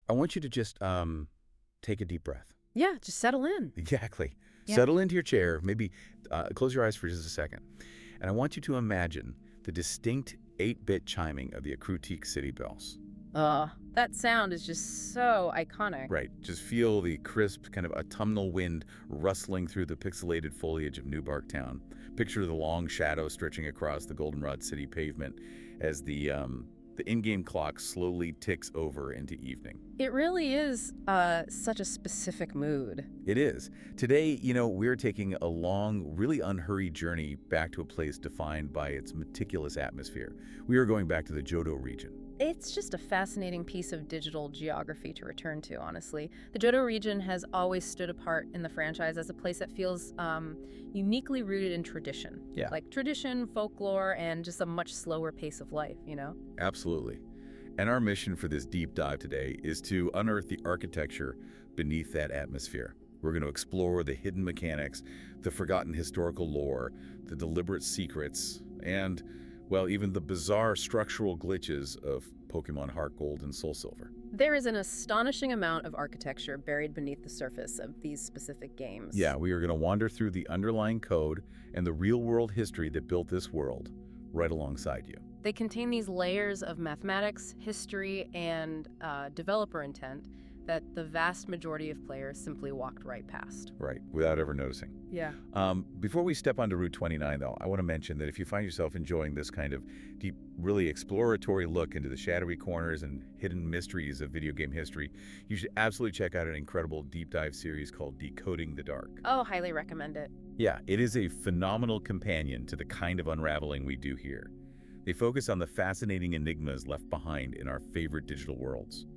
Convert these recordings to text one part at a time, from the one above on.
I want you to just take a deep breath. Yeah, just settle in. Exactly. Yeah. Settle into your chair. Maybe close your eyes for just a second. And I want you to imagine the distinct 8-bit chiming of the acoustic city bells. That sound is just so iconic. Right. Just feel the crisp, kind of autumnal wind rustling through the pixelated foliage of New Bark Town. Picture the long shadow stretching across the Goldenrod City pavement as the in-game clock slowly ticks over into evening. It really is such a specific mood. It is. Today, we're taking a long, really unhurried journey back to a place defined by its meticulous atmosphere. We are going back to the Johto region. It's just a fascinating piece of digital geography to return to, honestly. The Johto region has always stood apart in the franchise as a place that feels uniquely rooted in tradition. Yeah. Like tradition, folklore, and just a much slower pace of life, Absolutely. And our mission for this deep dive today is to unearth the architecture beneath that atmosphere. We're going to explore the hidden mechanics, the forgotten historical lore, the deliberate secrets, and, well, even the bizarre structural glitches of Pokémon HeartGold and SoulSilver. There is an astonishing amount of architecture buried beneath the surface of these specific games. Yeah, we are going to wander through the underlying code and the real-world history that built this world right alongside you. They contain these layers of mathematics, history, and developer intent that the vast majority of players simply walked right past. Right, without ever noticing. Yeah. Before we step onto Route 29, though, I want to mention that if you find yourself enjoying this kind of deep, really exploratory look into the shadowy corners and hidden mysteries of video game history, you should absolutely check out an incredible deep dive series called Decoding the Dark. Oh, highly recommend it. Yeah, it is a phenomenal companion to the kind of unraveling we do here. They focus on the fascinating enigmas left behind in our favorite digital worlds.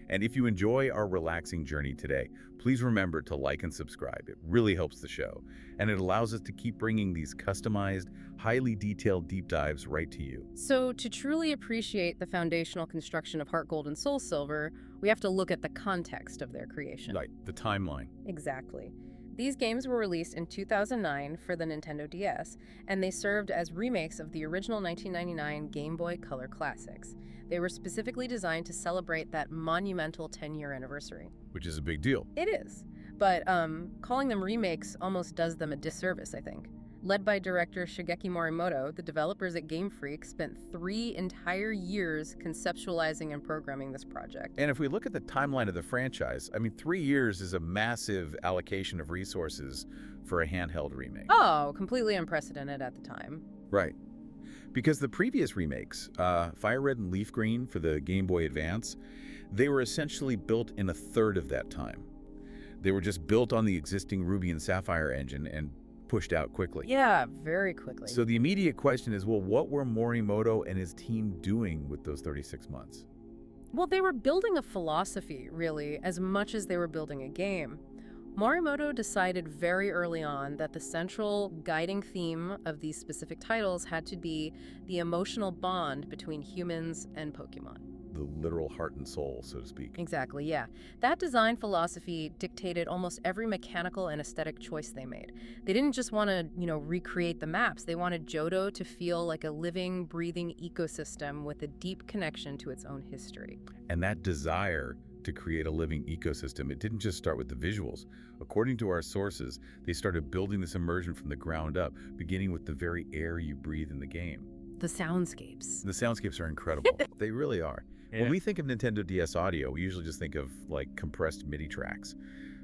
And if you enjoy our relaxing journey today, please remember to like and subscribe. It really helps the show, and it allows us to keep bringing these customized, highly detailed deep dives right to you. So to truly appreciate the foundational construction of HeartGold and SoulSilver, we have to look at the context of their creation. Right, the timeline. Exactly. These games were released in 2009 for the Nintendo DS, and they served as remakes of the original 1999 Game Boy Color classics. They were specifically designed to celebrate that monumental 10-year anniversary. Which is a big deal. It is. But calling them remakes almost does them a disservice, I think. Led by director Shigeki Morimoto, the developers at Game Freak spent 3 entire years conceptualizing and programming this project. And if we look at the timeline of the franchise, 3 years is a massive allocation of resources for a handheld remake. Oh, completely unprecedented at the time. Right. Because the previous remakes, Fire Red and Leaf Green for the Game Boy Advance, they were essentially built in a third of that time. They were just built on the existing Ruby and Sapphire engine and pushed out quickly. Yeah, very quickly. So the immediate question is, well, what were Morimoto and his team doing with those 36 months? Well, they were building a philosophy, really, as much as they were building a game. Morimoto decided very early on that the central guiding theme of these specific titles had to be the emotional bond between humans and Pokémon. The literal heart and soul, so to speak. Exactly, yeah. That design philosophy dictated almost every mechanical and aesthetic choice they made. They didn't just want to, recreate the maps. They wanted Johto to feel like a living, breathing ecosystem with a deep connection to its own history. And that desire to create a living ecosystem, it didn't just start with the visuals. According to our sources, they started building this immersion from the ground up, beginning with the very air you breathe in the game. The soundscapes. The soundscapes are incredible. They really are. Yeah. When we think of Nintendo DS audio, we usually just think of compressed MIDI tracks.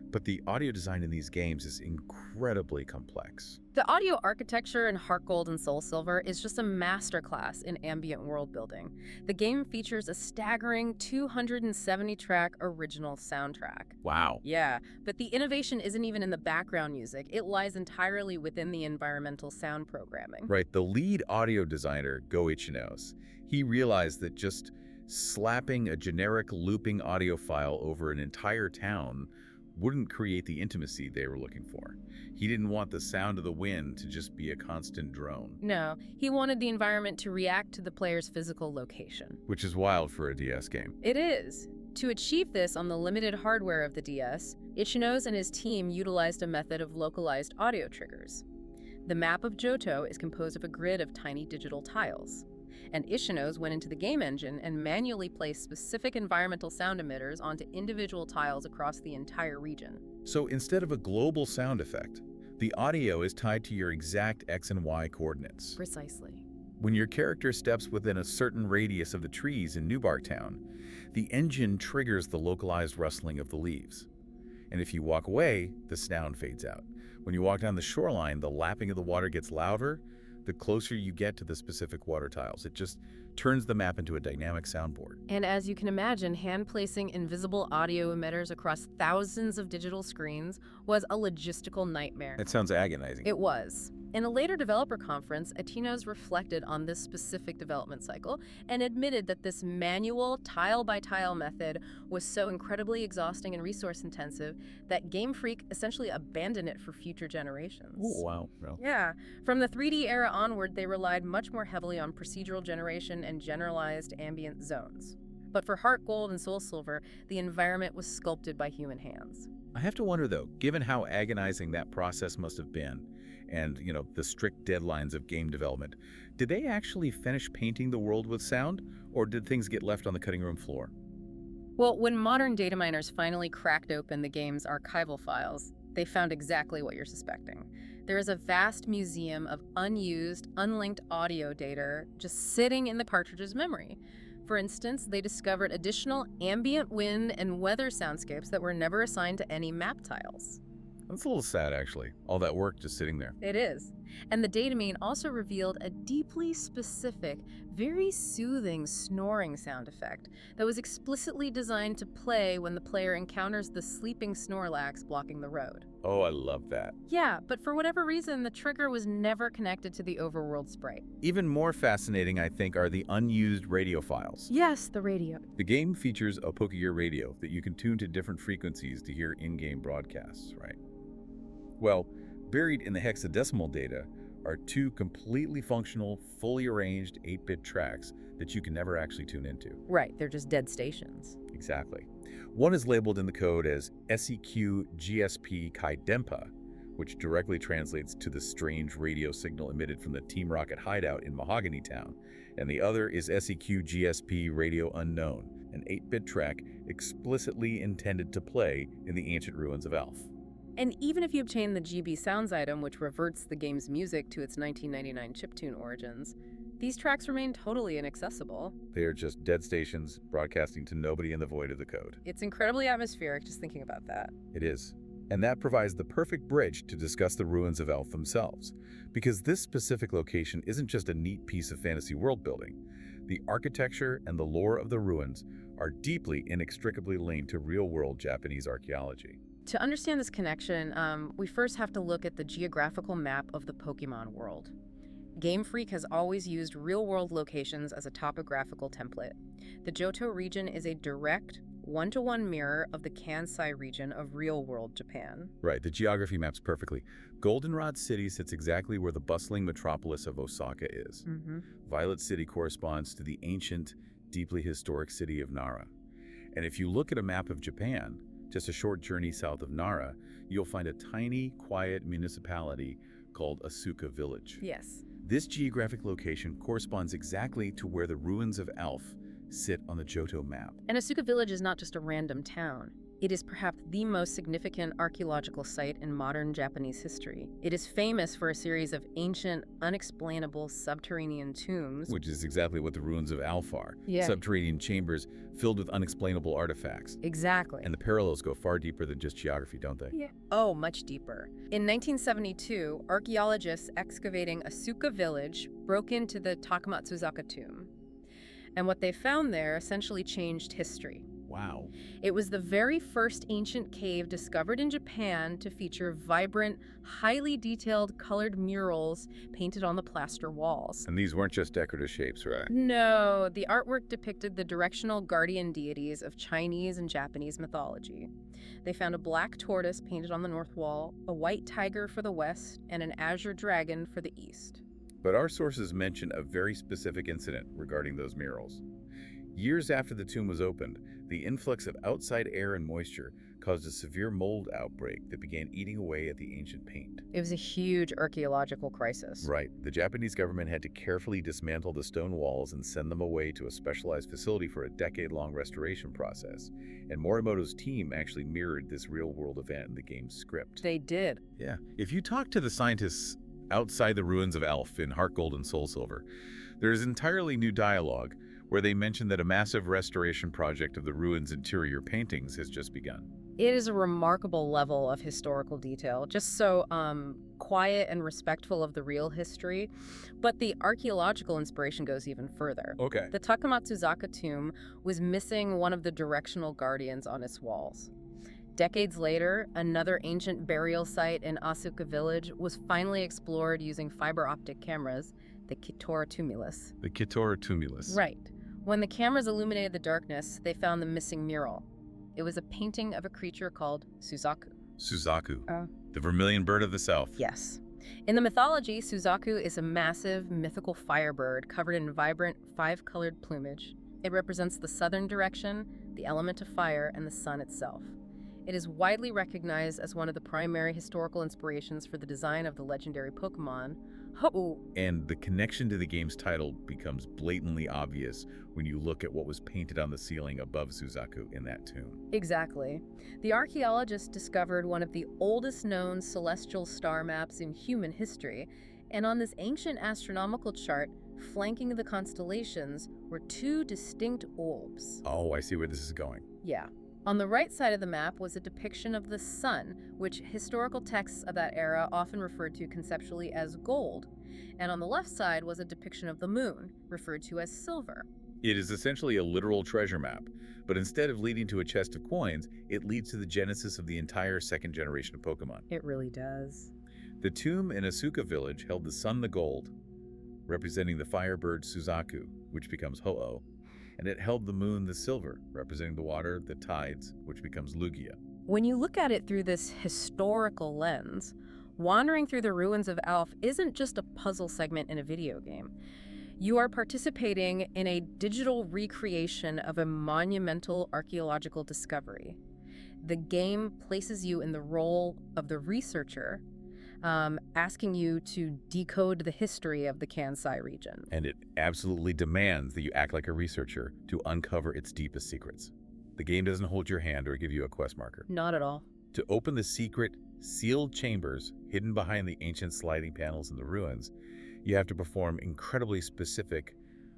But the audio design in these games is incredibly complex. The audio architecture in HeartGold and SoulSilver is just a masterclass in ambient world building. The game features a staggering 270-track original soundtrack. Wow. Yeah, but the innovation isn't even in the background music. It lies entirely within the environmental sound programming. Right. The lead audio designer, Go Ichinos, he realized that just slapping a generic looping audio file over an entire town wouldn't create the intimacy they were looking for. He didn't want the sound of the wind to just be a constant drone. No, he wanted the environment to react to the player's physical location. Which is wild for a DS game. It is. To achieve this on the limited hardware of the DS, Ichinos and his team utilized a method of localized audio triggers. The map of Johto is composed of a grid of tiny digital tiles. And Ishinos went into the game engine and manually placed specific environmental sound emitters onto individual tiles across the entire region. So instead of a global sound effect, the audio is tied to your exact X and Y coordinates. Precisely. When your character steps within a certain radius of the trees in Newbark Town, the engine triggers the localized rustling of the leaves. And if you walk away, the sound fades out. When you walk down the shoreline, the lapping of the water gets louder the closer you get to the specific water tiles. It just turns the map into a dynamic soundboard. And as you can imagine, hand-placing invisible audio emitters across thousands of digital screens was a logistical nightmare. That sounds agonizing. It was. In a later developer conference, Atinos reflected on this specific development cycle and admitted that this manual, tile-by-tile method was so incredibly exhausting and resource-intensive that Game Freak essentially abandoned it for future generations. Oh, wow. Well. Yeah. From the 3D era onward, they relied much more heavily on procedural generation and generalized ambient zones. But for HeartGold and SoulSilver, the environment was sculpted by human hands. I have to wonder, though, given how agonizing that process must have been, and, the strict deadlines of game development, did they actually finish painting the world with sound, or did things get left on the cutting room floor? Well, when modern data miners finally cracked open the game's archival files, they found exactly what you're suspecting. There is a vast museum of unused, unlinked audio data just sitting in the cartridge's memory. For instance, they discovered additional ambient wind and weather soundscapes that were never assigned to any map tiles. That's a little sad, actually. All that work just sitting there. It is. And the datamine also revealed a deeply specific, very soothing snoring sound effect that was explicitly designed to play when the player encounters the sleeping Snorlax blocking the road. Oh, I love that. Yeah, but for whatever reason, the trigger was never connected to the overworld sprite. Even more fascinating, I think, are the unused radio files. Yes, the radio. The game features a Pokégear radio that you can tune to different frequencies to hear in-game broadcasts, right? Well, buried in the hexadecimal data are two completely functional, fully arranged 8-bit tracks that you can never actually tune into. Right, they're just dead stations. Exactly. One is labeled in the code as SEQ GSP Kaidempa, which directly translates to the strange radio signal emitted from the Team Rocket hideout in Mahogany Town, and the other is SEQ GSP Radio Unknown, an 8-bit track explicitly intended to play in the ancient ruins of Alph. And even if you obtain the GB Sounds item, which reverts the game's music to its 1999 chiptune origins, these tracks remain totally inaccessible. They are just dead stations broadcasting to nobody in the void of the code. It's incredibly atmospheric just thinking about that. It is. And that provides the perfect bridge to discuss the ruins of Alph themselves, because this specific location isn't just a neat piece of fantasy world building. The architecture and the lore of the ruins are deeply, inextricably linked to real-world Japanese archaeology. To understand this connection, we first have to look at the geographical map of the Pokémon world. Game Freak has always used real-world locations as a topographical template. The Johto region is a direct, one-to-one mirror of the Kansai region of real-world Japan. Right, the geography maps perfectly. Goldenrod City sits exactly where the bustling metropolis of Osaka is. Violet City corresponds to the ancient, deeply historic city of Nara. And if you look at a map of Japan, just a short journey south of Nara, you'll find a tiny, quiet municipality called Asuka Village. Yes. This geographic location corresponds exactly to where the ruins of Alph sit on the Johto map. And Asuka Village is not just a random town. It is perhaps the most significant archaeological site in modern Japanese history. It is famous for a series of ancient, unexplainable subterranean tombs. Which is exactly what the ruins of Alph are. Yeah. Subterranean chambers filled with unexplainable artifacts. Exactly. And the parallels go far deeper than just geography, don't they? Yeah. Oh, much deeper. In 1972, archaeologists excavating Asuka Village broke into the Takamatsuzaka tomb. And what they found there essentially changed history. Wow. It was the very first ancient cave discovered in Japan to feature vibrant, highly detailed colored murals painted on the plaster walls. And these weren't just decorative shapes, right? No, the artwork depicted the directional guardian deities of Chinese and Japanese mythology. They found a black tortoise painted on the north wall, a white tiger for the west, and an azure dragon for the east. But our sources mention a very specific incident regarding those murals. Years after the tomb was opened, the influx of outside air and moisture caused a severe mold outbreak that began eating away at the ancient paint. It was a huge archaeological crisis. Right. The Japanese government had to carefully dismantle the stone walls and send them away to a specialized facility for a decade-long restoration process. And Morimoto's team actually mirrored this real-world event in the game's script. They did. Yeah. If you talk to the scientists outside the ruins of Alph in HeartGold and SoulSilver, there is entirely new dialogue where they mention that a massive restoration project of the ruins' interior paintings has just begun. It is a remarkable level of historical detail, just so quiet and respectful of the real history. But the archaeological inspiration goes even further. Okay. The Takamatsu-zaka tomb was missing one of the directional guardians on its walls. Decades later, another ancient burial site in Asuka village was finally explored using fiber optic cameras, the Kitora tumulus. The Kitora tumulus. Right. When the cameras illuminated the darkness, they found the missing mural. It was a painting of a creature called Suzaku. Suzaku. The vermilion bird of the south. Yes. In the mythology, Suzaku is a massive, mythical firebird covered in vibrant, five-colored plumage. It represents the southern direction, the element of fire, and the sun itself. It is widely recognized as one of the primary historical inspirations for the design of the legendary Pokémon, Ho-Oh. And the connection to the game's title becomes blatantly obvious when you look at what was painted on the ceiling above Suzaku in that tomb. Exactly. The archaeologists discovered one of the oldest known celestial star maps in human history, and on this ancient astronomical chart, flanking the constellations, were two distinct orbs. Oh, I see where this is going. Yeah. On the right side of the map was a depiction of the sun, which historical texts of that era often referred to conceptually as gold. And on the left side was a depiction of the moon, referred to as silver. It is essentially a literal treasure map, but instead of leading to a chest of coins, it leads to the genesis of the entire second generation of Pokemon. It really does. The tomb in Asuka village held the sun the gold, representing the firebird Suzaku, which becomes Ho-Oh, and it held the moon the silver, representing the water, the tides, which becomes Lugia. When you look at it through this historical lens, wandering through the ruins of Alph isn't just a puzzle segment in a video game. You are participating in a digital recreation of a monumental archaeological discovery. The game places you in the role of the researcher, asking you to decode the history of the Kansai region. And it absolutely demands that you act like a researcher to uncover its deepest secrets. The game doesn't hold your hand or give you a quest marker. Not at all. To open the secret, sealed chambers hidden behind the ancient sliding panels in the ruins, you have to perform incredibly specific,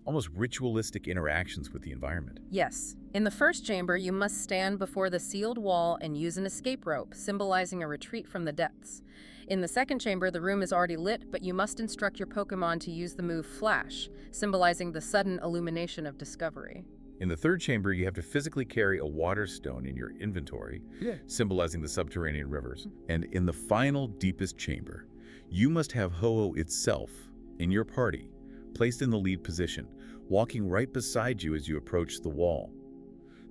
almost ritualistic interactions with the environment. Yes. In the first chamber, you must stand before the sealed wall and use an escape rope, symbolizing a retreat from the depths. In the second chamber, the room is already lit, but you must instruct your Pokémon to use the move Flash, symbolizing the sudden illumination of discovery. In the third chamber, you have to physically carry a water stone in your inventory, symbolizing the subterranean rivers. And in the final, deepest chamber, you must have Ho-Oh itself in your party, placed in the lead position, walking right beside you as you approach the wall.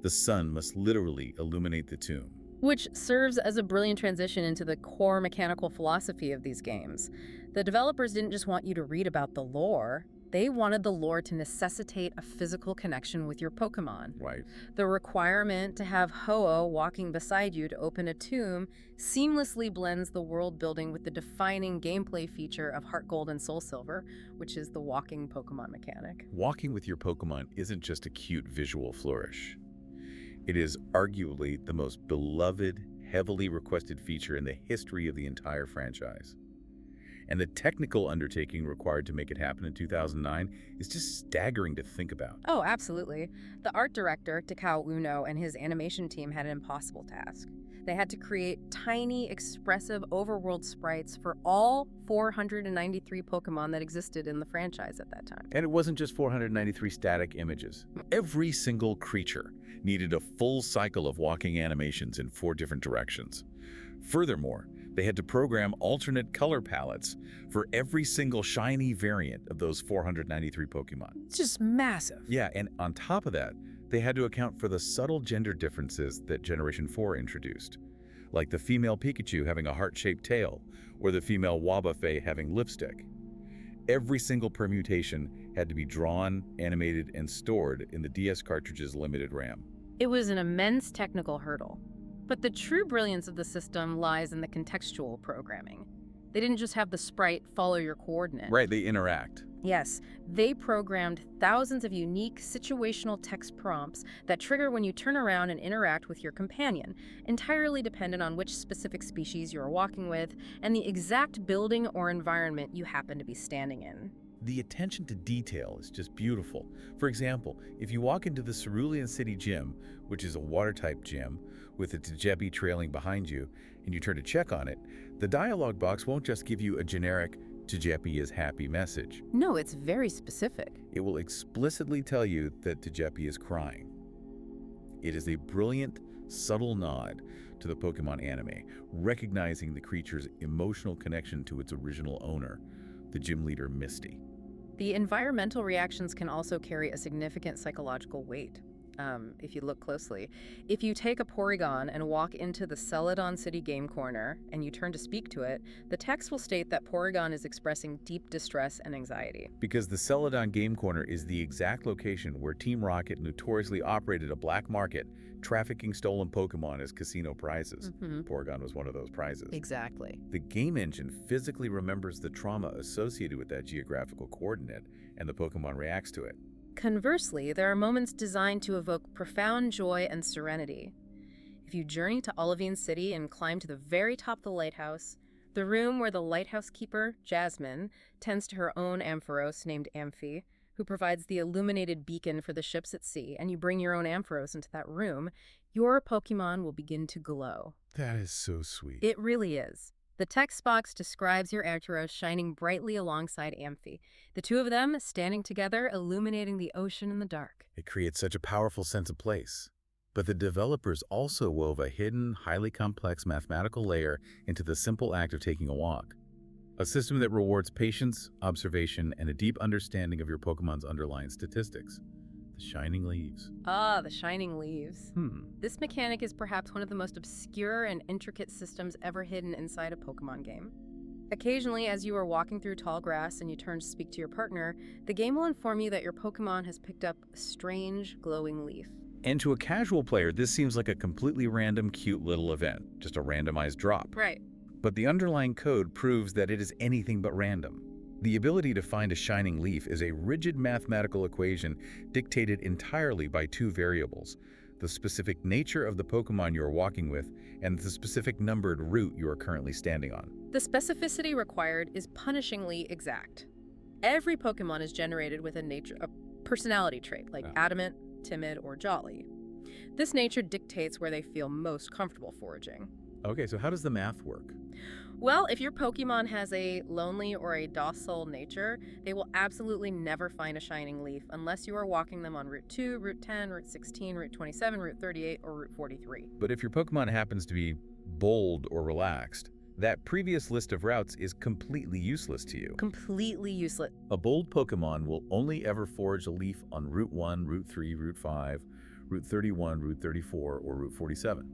The sun must literally illuminate the tomb. Which serves as a brilliant transition into the core mechanical philosophy of these games. The developers didn't just want you to read about the lore, they wanted the lore to necessitate a physical connection with your Pokémon. Right. The requirement to have Ho-Oh walking beside you to open a tomb seamlessly blends the world building with the defining gameplay feature of HeartGold and SoulSilver, which is the walking Pokémon mechanic. Walking with your Pokémon isn't just a cute visual flourish. It is arguably the most beloved, heavily requested feature in the history of the entire franchise. And the technical undertaking required to make it happen in 2009 is just staggering to think about. Oh, absolutely. The art director, Takao Uno, and his animation team had an impossible task. They had to create tiny, expressive, overworld sprites for all 493 Pokémon that existed in the franchise at that time. And it wasn't just 493 static images. Every single creature needed a full cycle of walking animations in 4 different directions. Furthermore, they had to program alternate color palettes for every single shiny variant of those 493 Pokémon. It's just massive. Yeah, and on top of that, they had to account for the subtle gender differences that Generation 4 introduced, like the female Pikachu having a heart-shaped tail, or the female Wobbuffet having lipstick. Every single permutation had to be drawn, animated, and stored in the DS cartridge's limited RAM. It was an immense technical hurdle. But the true brilliance of the system lies in the contextual programming. They didn't just have the sprite follow your coordinate. Right, they interact. Yes, they programmed thousands of unique situational text prompts that trigger when you turn around and interact with your companion, entirely dependent on which specific species you're walking with and the exact building or environment you happen to be standing in. The attention to detail is just beautiful. For example, if you walk into the Cerulean City Gym, which is a water-type gym, with a Tejebi trailing behind you, and you turn to check on it, the dialog box won't just give you a generic Tejebi is happy message. No, it's very specific. It will explicitly tell you that Tejebi is crying. It is a brilliant, subtle nod to the Pokémon anime, recognizing the creature's emotional connection to its original owner, the gym leader Misty. The environmental reactions can also carry a significant psychological weight. If you look closely. If you take a Porygon and walk into the Celadon City Game Corner and you turn to speak to it, the text will state that Porygon is expressing deep distress and anxiety. Because the Celadon Game Corner is the exact location where Team Rocket notoriously operated a black market, trafficking stolen Pokémon as casino prizes. Porygon was one of those prizes. Exactly. The game engine physically remembers the trauma associated with that geographical coordinate, and the Pokémon reacts to it. Conversely, there are moments designed to evoke profound joy and serenity. If you journey to Olivine City and climb to the very top of the lighthouse, the room where the lighthouse keeper, Jasmine, tends to her own Ampharos named Amphi, who provides the illuminated beacon for the ships at sea, and you bring your own Ampharos into that room, your Pokémon will begin to glow. That is so sweet. It really is. The text box describes your Ampharos shining brightly alongside Amphi, the two of them standing together, illuminating the ocean in the dark. It creates such a powerful sense of place. But the developers also wove a hidden, highly complex mathematical layer into the simple act of taking a walk. A system that rewards patience, observation, and a deep understanding of your Pokemon's underlying statistics. The shining leaves. Ah, the shining leaves. This mechanic is perhaps one of the most obscure and intricate systems ever hidden inside a Pokemon game. Occasionally, as you are walking through tall grass and you turn to speak to your partner, the game will inform you that your Pokemon has picked up a strange, glowing leaf. And to a casual player, this seems like a completely random, cute little event, just a randomized drop. Right. But the underlying code proves that it is anything but random. The ability to find a shining leaf is a rigid mathematical equation dictated entirely by two variables: the specific nature of the Pokémon you are walking with and the specific numbered route you are currently standing on. The specificity required is punishingly exact. Every Pokémon is generated with a personality trait, like adamant, timid, or jolly. This nature dictates where they feel most comfortable foraging. Okay, so how does the math work? Well, if your Pokemon has a lonely or a docile nature, they will absolutely never find a shining leaf unless you are walking them on Route 2, Route 10, Route 16, Route 27, Route 38, or Route 43. But if your Pokemon happens to be bold or relaxed, that previous list of routes is completely useless to you. Completely useless. A bold Pokemon will only ever forage a leaf on Route 1, Route 3, Route 5, Route 31, Route 34, or Route 47.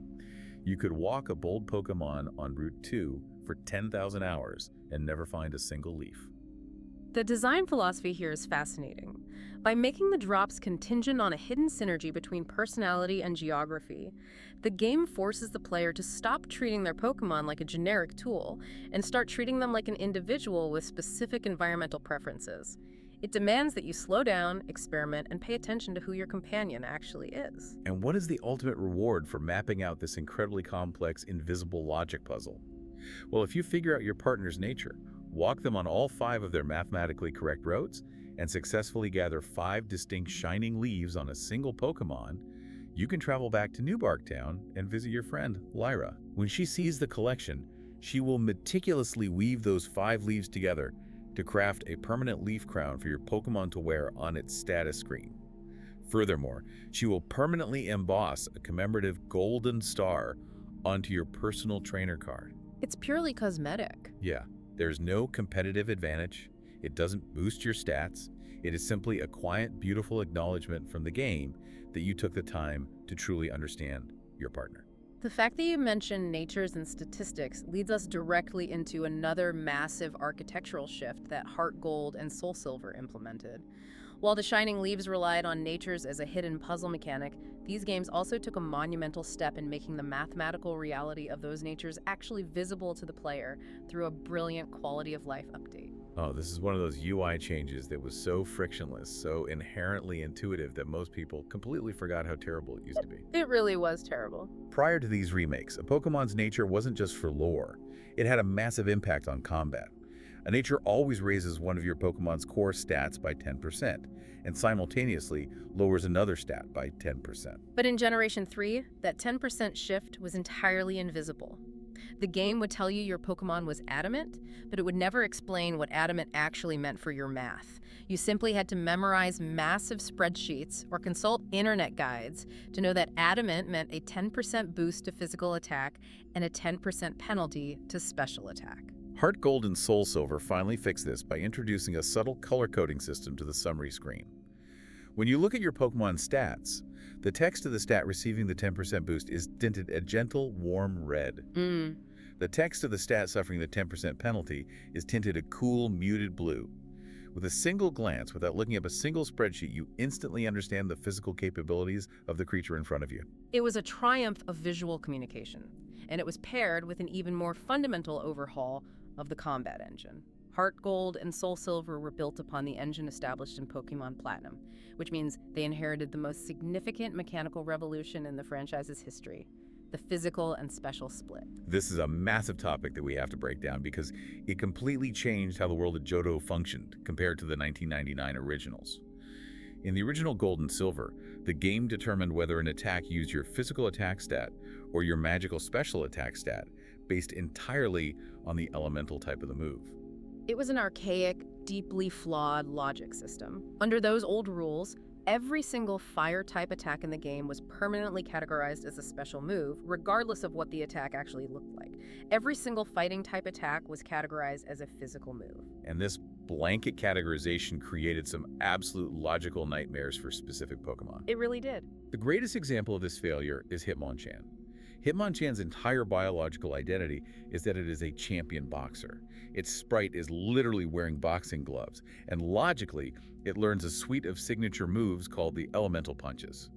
You could walk a bold Pokemon on Route 2 for 10,000 hours and never find a single leaf. The design philosophy here is fascinating. By making the drops contingent on a hidden synergy between personality and geography, the game forces the player to stop treating their Pokemon like a generic tool and start treating them like an individual with specific environmental preferences. It demands that you slow down, experiment, and pay attention to who your companion actually is. And what is the ultimate reward for mapping out this incredibly complex, invisible logic puzzle? Well, if you figure out your partner's nature, walk them on all 5 of their mathematically correct routes, and successfully gather 5 distinct shining leaves on a single Pokemon, you can travel back to New Barktown and visit your friend, Lyra. When she sees the collection, she will meticulously weave those 5 leaves together to craft a permanent leaf crown for your Pokemon to wear on its status screen. Furthermore, she will permanently emboss a commemorative golden star onto your personal trainer card. It's purely cosmetic. Yeah, there's no competitive advantage. It doesn't boost your stats. It is simply a quiet, beautiful acknowledgement from the game that you took the time to truly understand your partner. The fact that you mentioned natures and statistics leads us directly into another massive architectural shift that HeartGold and SoulSilver implemented. While the Shining Leaves relied on natures as a hidden puzzle mechanic, these games also took a monumental step in making the mathematical reality of those natures actually visible to the player through a brilliant quality of life update. Oh, this is one of those UI changes that was so frictionless, so inherently intuitive that most people completely forgot how terrible it used to be. It really was terrible. Prior to these remakes, a Pokemon's nature wasn't just for lore. It had a massive impact on combat. A nature always raises one of your Pokemon's core stats by 10%, and simultaneously lowers another stat by 10%. But in Generation 3, that 10% shift was entirely invisible. The game would tell you your Pokemon was adamant, but it would never explain what adamant actually meant for your math. You simply had to memorize massive spreadsheets or consult internet guides to know that adamant meant a 10% boost to physical attack and a 10% penalty to special attack. HeartGold and SoulSilver finally fixed this by introducing a subtle color coding system to the summary screen. When you look at your Pokemon stats, the text of the stat receiving the 10% boost is tinted a gentle, warm red. The text of the stat suffering the 10% penalty is tinted a cool, muted blue. With a single glance, without looking up a single spreadsheet, you instantly understand the physical capabilities of the creature in front of you. It was a triumph of visual communication, and it was paired with an even more fundamental overhaul of the combat engine. HeartGold and SoulSilver were built upon the engine established in Pokémon Platinum, which means they inherited the most significant mechanical revolution in the franchise's history: the physical and special split. This is a massive topic that we have to break down because it completely changed how the world of Johto functioned compared to the 1999 originals. In the original Gold and Silver, the game determined whether an attack used your physical attack stat or your magical special attack stat, based entirely on the elemental type of the move. It was an archaic, deeply flawed logic system. Under those old rules, every single fire-type attack in the game was permanently categorized as a special move, regardless of what the attack actually looked like. Every single fighting-type attack was categorized as a physical move. And this blanket categorization created some absolute logical nightmares for specific Pokemon. It really did. The greatest example of this failure is Hitmonchan. Hitmonchan's entire biological identity is that it is a champion boxer. Its sprite is literally wearing boxing gloves, and logically, it learns a suite of signature moves called the Elemental Punches: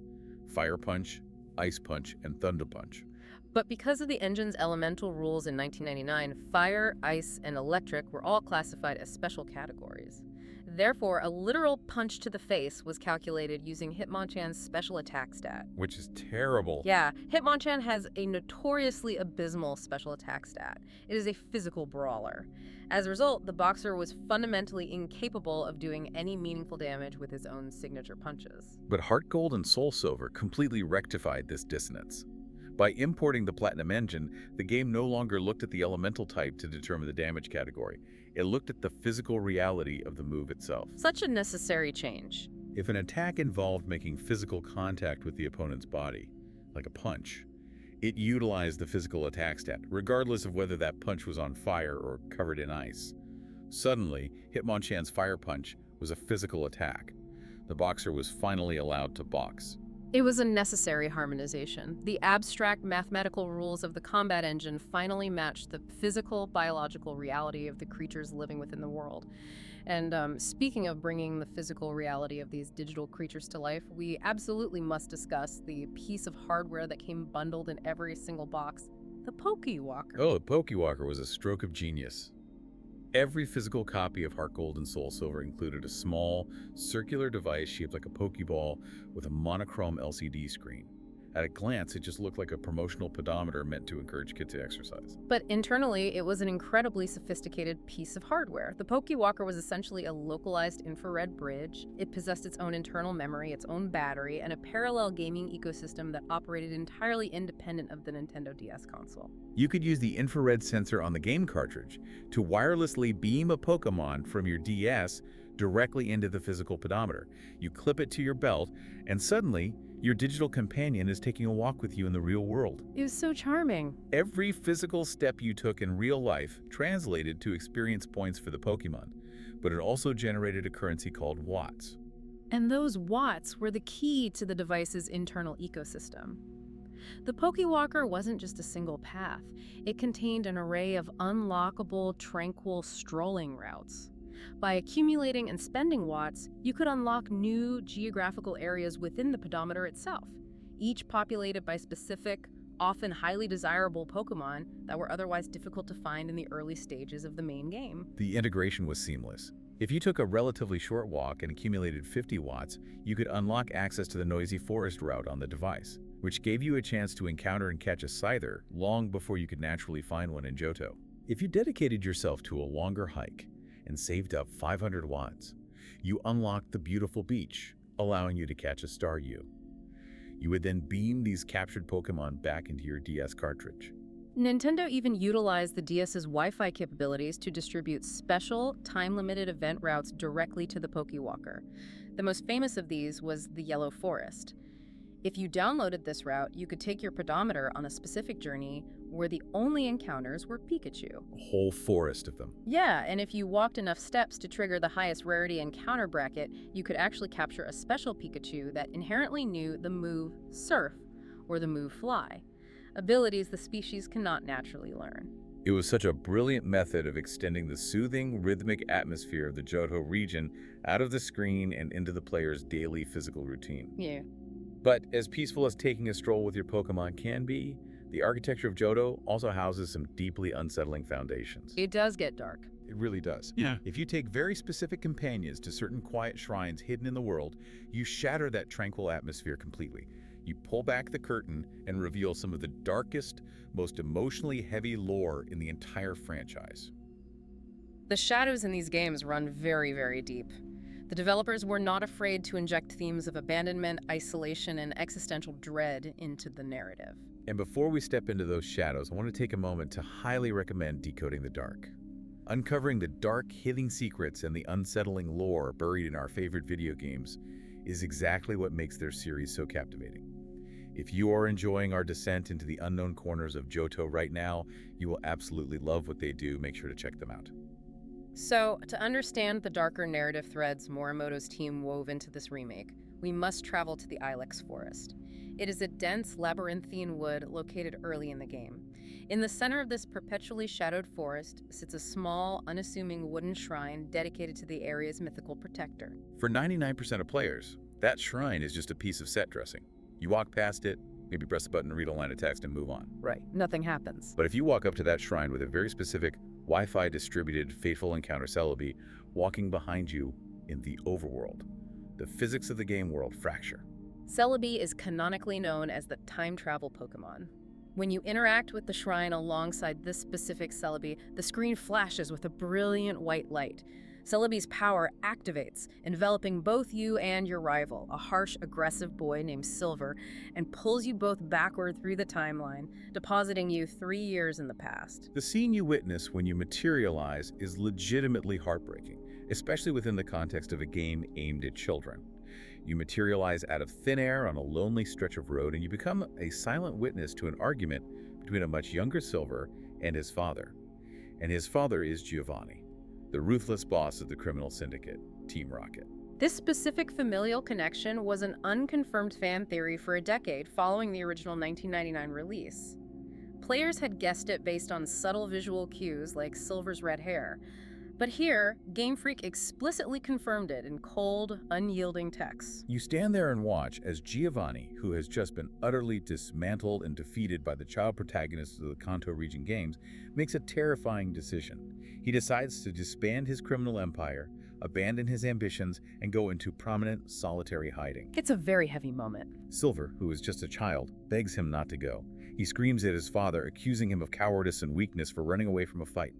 Fire Punch, Ice Punch, and Thunder Punch. But because of the engine's elemental rules in 1999, fire, ice, and electric were all classified as special categories. Therefore, a literal punch to the face was calculated using Hitmonchan's special attack stat. Which is terrible. Yeah, Hitmonchan has a notoriously abysmal special attack stat. It is a physical brawler. As a result, the boxer was fundamentally incapable of doing any meaningful damage with his own signature punches. But HeartGold and SoulSilver completely rectified this dissonance. By importing the Platinum engine, the game no longer looked at the elemental type to determine the damage category. It looked at the physical reality of the move itself. Such a necessary change. If an attack involved making physical contact with the opponent's body, like a punch, it utilized the physical attack stat, regardless of whether that punch was on fire or covered in ice. Suddenly, Hitmonchan's Fire Punch was a physical attack. The boxer was finally allowed to box. It was a necessary harmonization. The abstract mathematical rules of the combat engine finally matched the physical, biological reality of the creatures living within the world. And speaking of bringing the physical reality of these digital creatures to life, we absolutely must discuss the piece of hardware that came bundled in every single box: the Pokéwalker. Oh, the Pokéwalker was a stroke of genius. Every physical copy of HeartGold and SoulSilver included a small, circular device shaped like a Pokeball with a monochrome LCD screen. At a glance, it just looked like a promotional pedometer meant to encourage kids to exercise. But internally, it was an incredibly sophisticated piece of hardware. The Pokéwalker was essentially a localized infrared bridge. It possessed its own internal memory, its own battery, and a parallel gaming ecosystem that operated entirely independent of the Nintendo DS console. You could use the infrared sensor on the game cartridge to wirelessly beam a Pokemon from your DS directly into the physical pedometer. You clip it to your belt, and suddenly, your digital companion is taking a walk with you in the real world. It was so charming. Every physical step you took in real life translated to experience points for the Pokemon, but it also generated a currency called watts. And those watts were the key to the device's internal ecosystem. The Pokéwalker wasn't just a single path. It contained an array of unlockable, tranquil strolling routes. By accumulating and spending watts, you could unlock new geographical areas within the pedometer itself, each populated by specific, often highly desirable Pokémon that were otherwise difficult to find in the early stages of the main game. The integration was seamless. If you took a relatively short walk and accumulated 50 watts, you could unlock access to the noisy forest route on the device, which gave you a chance to encounter and catch a Scyther long before you could naturally find one in Johto. If you dedicated yourself to a longer hike and saved up 500 watts, you unlocked the beautiful beach, allowing you to catch a Staryu. You would then beam these captured Pokémon back into your DS cartridge. Nintendo even utilized the DS's Wi-Fi capabilities to distribute special, time-limited event routes directly to the Pokewalker. The most famous of these was the Yellow Forest. If you downloaded this route, you could take your pedometer on a specific journey where the only encounters were Pikachu. A whole forest of them. Yeah, and if you walked enough steps to trigger the highest rarity encounter bracket, you could actually capture a special Pikachu that inherently knew the move Surf or the move Fly, abilities the species cannot naturally learn. It was such a brilliant method of extending the soothing, rhythmic atmosphere of the Johto region out of the screen and into the player's daily physical routine. Yeah. But as peaceful as taking a stroll with your Pokémon can be, the architecture of Johto also houses some deeply unsettling foundations. It does get dark. It really does. Yeah. If you take very specific companions to certain quiet shrines hidden in the world, you shatter that tranquil atmosphere completely. You pull back the curtain and reveal some of the darkest, most emotionally heavy lore in the entire franchise. The shadows in these games run very, very deep. The developers were not afraid to inject themes of abandonment, isolation, and existential dread into the narrative. And before we step into those shadows, I want to take a moment to highly recommend Decoding the Dark. Uncovering the dark, hidden secrets and the unsettling lore buried in our favorite video games is exactly what makes their series so captivating. If you are enjoying our descent into the unknown corners of Johto right now, you will absolutely love what they do. Make sure to check them out. So, to understand the darker narrative threads Morimoto's team wove into this remake, we must travel to the Ilex Forest. It is a dense, labyrinthine wood located early in the game. In the center of this perpetually shadowed forest sits a small, unassuming wooden shrine dedicated to the area's mythical protector. For 99% of players, that shrine is just a piece of set dressing. You walk past it, maybe press a button to read a line of text and move on. Right, nothing happens. But if you walk up to that shrine with a very specific Wi-Fi distributed fateful encounter Celebi walking behind you in the overworld, the physics of the game world fracture. Celebi is canonically known as the time travel Pokémon. When you interact with the shrine alongside this specific Celebi, the screen flashes with a brilliant white light. Celebi's power activates, enveloping both you and your rival, a harsh, aggressive boy named Silver, and pulls you both backward through the timeline, depositing you 3 years in the past. The scene you witness when you materialize is legitimately heartbreaking, especially within the context of a game aimed at children. You materialize out of thin air on a lonely stretch of road, and you become a silent witness to an argument between a much younger Silver and his father. And his father is Giovanni, the ruthless boss of the criminal syndicate, Team Rocket. This specific familial connection was an unconfirmed fan theory for a decade following the original 1999 release. Players had guessed it based on subtle visual cues like Silver's red hair. But here, Game Freak explicitly confirmed it in cold, unyielding text. You stand there and watch as Giovanni, who has just been utterly dismantled and defeated by the child protagonists of the Kanto region games, makes a terrifying decision. He decides to disband his criminal empire, abandon his ambitions, and go into prominent, solitary hiding. It's a very heavy moment. Silver, who is just a child, begs him not to go. He screams at his father, accusing him of cowardice and weakness for running away from a fight.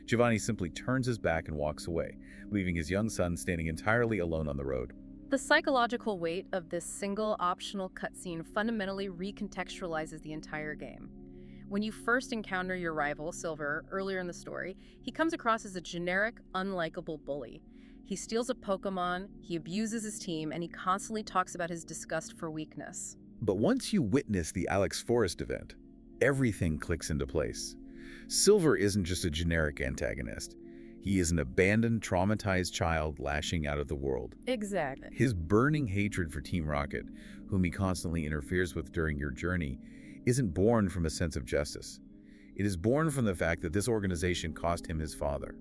Giovanni simply turns his back and walks away, leaving his young son standing entirely alone on the road. The psychological weight of this single optional cutscene fundamentally recontextualizes the entire game. When you first encounter your rival, Silver, earlier in the story, he comes across as a generic, unlikable bully. He steals a Pokémon, he abuses his team, and he constantly talks about his disgust for weakness. But once you witness the Ilex Forest event, everything clicks into place. Silver isn't just a generic antagonist. He is an abandoned, traumatized child lashing out at the world. Exactly. His burning hatred for Team Rocket, whom he constantly interferes with during your journey, isn't born from a sense of justice. It is born from the fact that this organization cost him his father.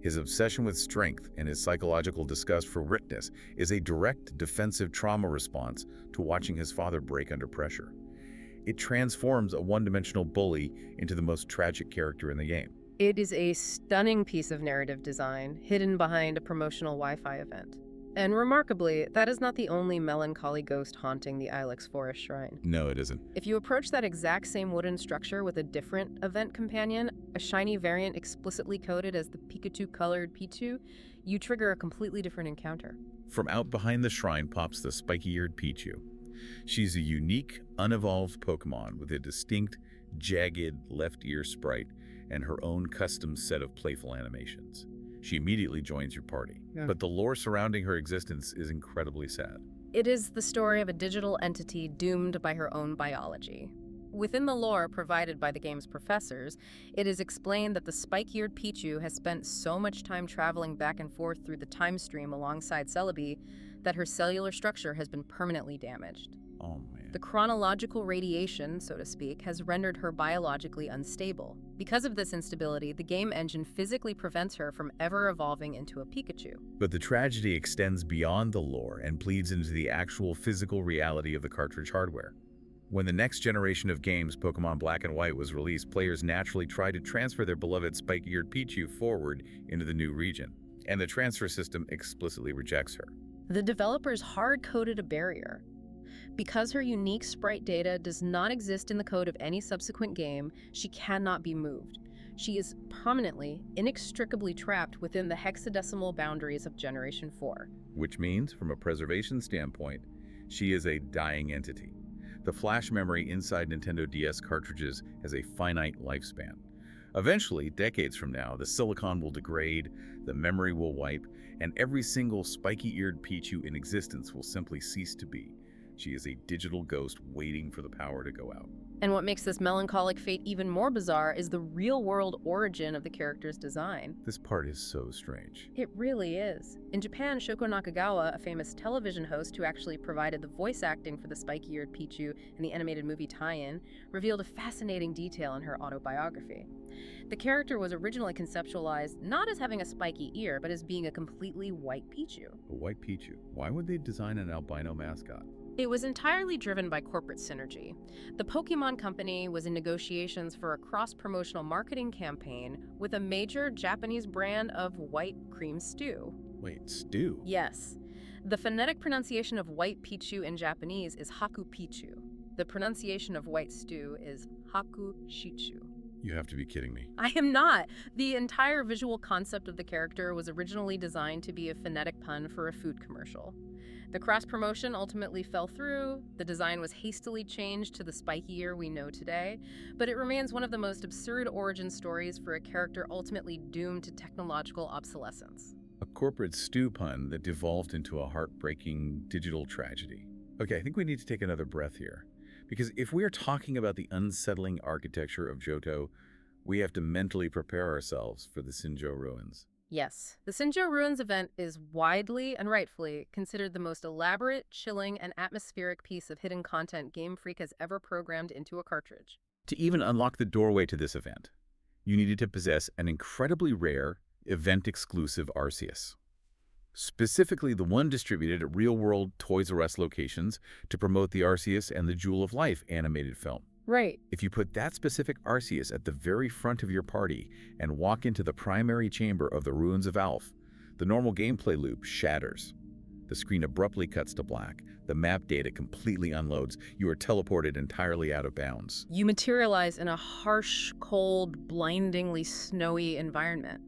His obsession with strength and his psychological disgust for weakness is a direct defensive trauma response to watching his father break under pressure. It transforms a one-dimensional bully into the most tragic character in the game. It is a stunning piece of narrative design hidden behind a promotional Wi-Fi event. And remarkably, that is not the only melancholy ghost haunting the Ilex Forest Shrine. No, it isn't. If you approach that exact same wooden structure with a different event companion, a shiny variant explicitly coded as the Pikachu-colored Pichu, you trigger a completely different encounter. From out behind the shrine pops the spiky-eared Pichu. She's a unique, unevolved Pokémon with a distinct, jagged left ear sprite and her own custom set of playful animations. She immediately joins your party, but the lore surrounding her existence is incredibly sad. It is the story of a digital entity doomed by her own biology. Within the lore provided by the game's professors, it is explained that the spike-eared Pichu has spent so much time traveling back and forth through the time stream alongside Celebi that her cellular structure has been permanently damaged. Oh, man. The chronological radiation, so to speak, has rendered her biologically unstable. Because of this instability, the game engine physically prevents her from ever evolving into a Pikachu. But the tragedy extends beyond the lore and bleeds into the actual physical reality of the cartridge hardware. When the next generation of games, Pokémon Black and White, was released, players naturally tried to transfer their beloved spike-eared Pichu forward into the new region, and the transfer system explicitly rejects her. The developers hard-coded a barrier. Because her unique sprite data does not exist in the code of any subsequent game, she cannot be moved. She is permanently, inextricably trapped within the hexadecimal boundaries of Generation 4. Which means, from a preservation standpoint, she is a dying entity. The flash memory inside Nintendo DS cartridges has a finite lifespan. Eventually, decades from now, the silicon will degrade, the memory will wipe, and every single spiky-eared Pichu in existence will simply cease to be. She is a digital ghost waiting for the power to go out. And what makes this melancholic fate even more bizarre is the real-world origin of the character's design. This part is so strange. It really is. In Japan, Shoko Nakagawa, a famous television host who actually provided the voice acting for the spiky-eared Pichu in the animated movie tie-in, revealed a fascinating detail in her autobiography. The character was originally conceptualized not as having a spiky ear, but as being a completely white Pichu. A white Pichu? Why would they design an albino mascot? It was entirely driven by corporate synergy. The Pokémon Company was in negotiations for a cross-promotional marketing campaign with a major Japanese brand of white cream stew. Wait, stew? Yes. The phonetic pronunciation of white Pichu in Japanese is Haku Pichu. The pronunciation of white stew is Haku Shichu. You have to be kidding me. I am not. The entire visual concept of the character was originally designed to be a phonetic pun for a food commercial. The cross-promotion ultimately fell through, the design was hastily changed to the spiky ear we know today, but it remains one of the most absurd origin stories for a character ultimately doomed to technological obsolescence. A corporate stew pun that devolved into a heartbreaking digital tragedy. Okay, I think we need to take another breath here. Because if we are talking about the unsettling architecture of Johto, we have to mentally prepare ourselves for the Sinjo ruins. Yes, the Sinjo Ruins event is widely and rightfully considered the most elaborate, chilling, and atmospheric piece of hidden content Game Freak has ever programmed into a cartridge. To even unlock the doorway to this event, you needed to possess an incredibly rare, event-exclusive Arceus. Specifically the one distributed at real-world Toys R Us locations to promote the Arceus and the Jewel of Life animated film. Right. If you put that specific Arceus at the very front of your party and walk into the primary chamber of the Ruins of Alph, the normal gameplay loop shatters. The screen abruptly cuts to black. The map data completely unloads. You are teleported entirely out of bounds. You materialize in a harsh, cold, blindingly snowy environment.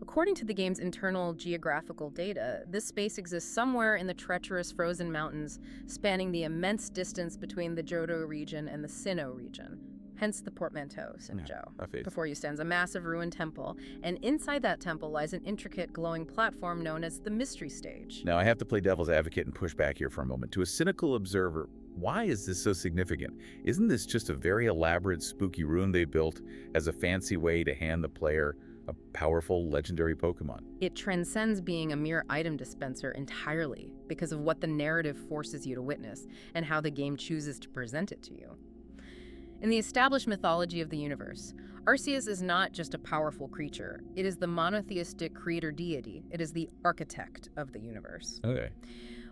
According to the game's internal geographical data, this space exists somewhere in the treacherous frozen mountains spanning the immense distance between the Johto region and the Sinnoh region, hence the portmanteau, Sinjo. Before you stands a massive ruined temple, and inside that temple lies an intricate glowing platform known as the Mystery Stage. Now I have to play devil's advocate and push back here for a moment. To a cynical observer, why is this so significant? Isn't this just a very elaborate, spooky ruin they built as a fancy way to hand the player a powerful, legendary Pokemon? It transcends being a mere item dispenser entirely because of what the narrative forces you to witness and how the game chooses to present it to you. In the established mythology of the universe, Arceus is not just a powerful creature. It is the monotheistic creator deity. It is the architect of the universe. Okay.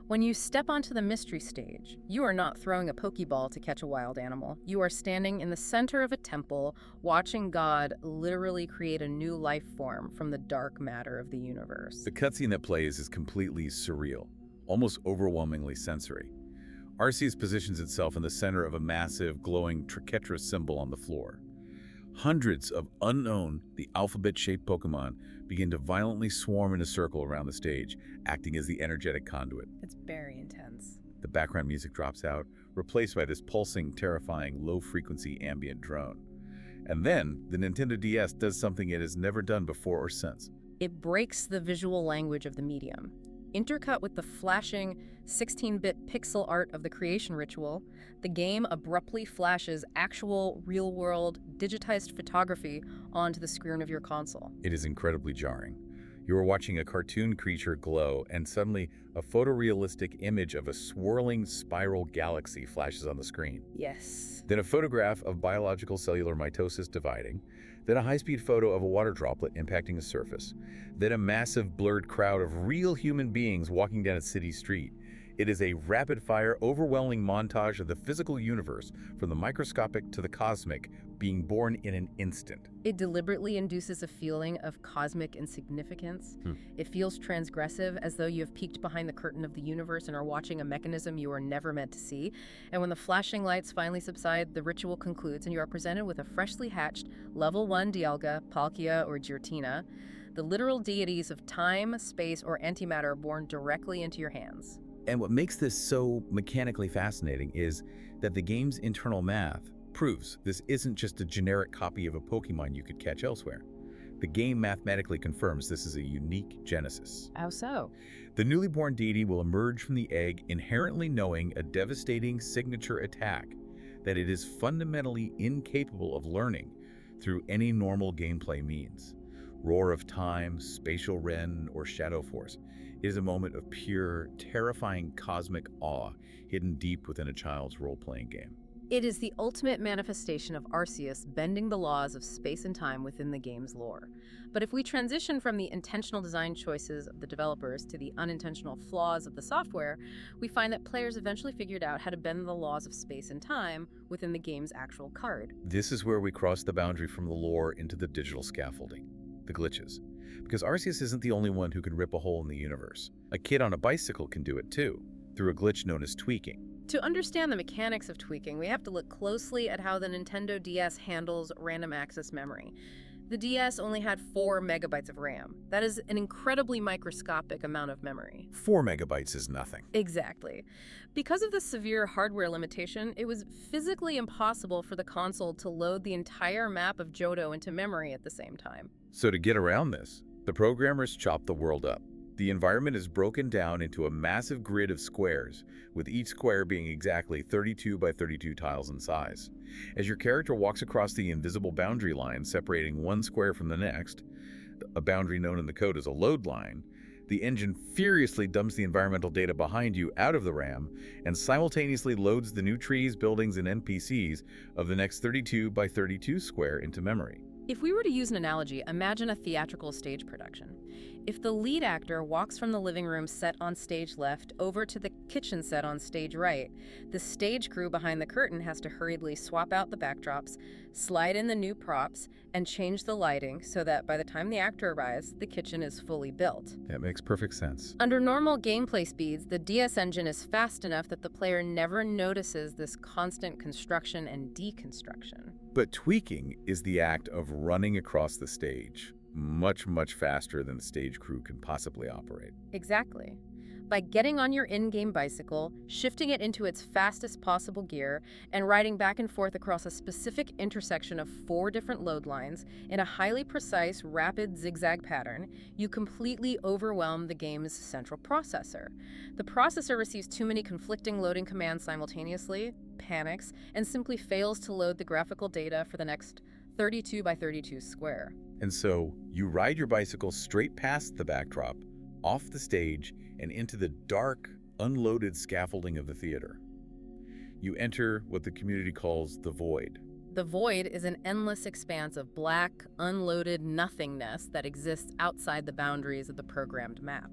When you step onto the mystery stage, you are not throwing a Pokeball to catch a wild animal. You are standing in the center of a temple, watching God literally create a new life form from the dark matter of the universe. The cutscene that plays is completely surreal, almost overwhelmingly sensory. Arceus positions itself in the center of a massive, glowing Triquetra symbol on the floor. Hundreds of unknown, the alphabet-shaped Pokémon begin to violently swarm in a circle around the stage, acting as the energetic conduit. It's very intense. The background music drops out, replaced by this pulsing, terrifying, low-frequency ambient drone. And then, the Nintendo DS does something it has never done before or since. It breaks the visual language of the medium. Intercut with the flashing 16-bit pixel art of the creation ritual, the game abruptly flashes actual, real-world, digitized photography onto the screen of your console. It is incredibly jarring. You are watching a cartoon creature glow, and suddenly a photorealistic image of a swirling spiral galaxy flashes on the screen. Yes. Then a photograph of biological cellular mitosis dividing, then a high-speed photo of a water droplet impacting a surface, then a massive blurred crowd of real human beings walking down a city street. It is a rapid-fire, overwhelming montage of the physical universe, from the microscopic to the cosmic, being born in an instant. It deliberately induces a feeling of cosmic insignificance. It feels transgressive, as though you have peeked behind the curtain of the universe and are watching a mechanism you were never meant to see. And when the flashing lights finally subside, the ritual concludes and you are presented with a freshly hatched Level 1 Dialga, Palkia, or Giratina, the literal deities of time, space, or antimatter born directly into your hands. And what makes this so mechanically fascinating is that the game's internal math proves this isn't just a generic copy of a Pokemon you could catch elsewhere. The game mathematically confirms this is a unique genesis. How so? The newly born deity will emerge from the egg inherently knowing a devastating signature attack that it is fundamentally incapable of learning through any normal gameplay means. Roar of Time, Spatial Ren, or Shadow Force. It is a moment of pure, terrifying cosmic awe hidden deep within a child's role-playing game. It is the ultimate manifestation of Arceus bending the laws of space and time within the game's lore. But if we transition from the intentional design choices of the developers to the unintentional flaws of the software, we find that players eventually figured out how to bend the laws of space and time within the game's actual card. This is where we cross the boundary from the lore into the digital scaffolding, the glitches. Because Arceus isn't the only one who can rip a hole in the universe. A kid on a bicycle can do it too, through a glitch known as tweaking. To understand the mechanics of tweaking, we have to look closely at how the Nintendo DS handles random access memory. The DS only had 4 megabytes of RAM. That is an incredibly microscopic amount of memory. 4 megabytes is nothing. Exactly. Because of the severe hardware limitation, it was physically impossible for the console to load the entire map of Johto into memory at the same time. So to get around this, the programmers chop the world up. The environment is broken down into a massive grid of squares, with each square being exactly 32 by 32 tiles in size. As your character walks across the invisible boundary line separating one square from the next, a boundary known in the code as a load line, the engine furiously dumps the environmental data behind you out of the RAM and simultaneously loads the new trees, buildings, and NPCs of the next 32 by 32 square into memory. If we were to use an analogy, imagine a theatrical stage production. If the lead actor walks from the living room set on stage left over to the kitchen set on stage right, the stage crew behind the curtain has to hurriedly swap out the backdrops, slide in the new props, and change the lighting so that by the time the actor arrives, the kitchen is fully built. That makes perfect sense. Under normal gameplay speeds, the DS engine is fast enough that the player never notices this constant construction and deconstruction. But tweaking is the act of running across the stage, much, much faster than the stage crew can possibly operate. Exactly. By getting on your in-game bicycle, shifting it into its fastest possible gear, and riding back and forth across a specific intersection of 4 different load lines in a highly precise, rapid zigzag pattern, you completely overwhelm the game's central processor. The processor receives too many conflicting loading commands simultaneously, panics, and simply fails to load the graphical data for the next 32 by 32 square. And so, you ride your bicycle straight past the backdrop, off the stage, and into the dark, unloaded scaffolding of the theater. You enter what the community calls the void, The void is an endless expanse of black, unloaded nothingness that exists outside the boundaries of the programmed map.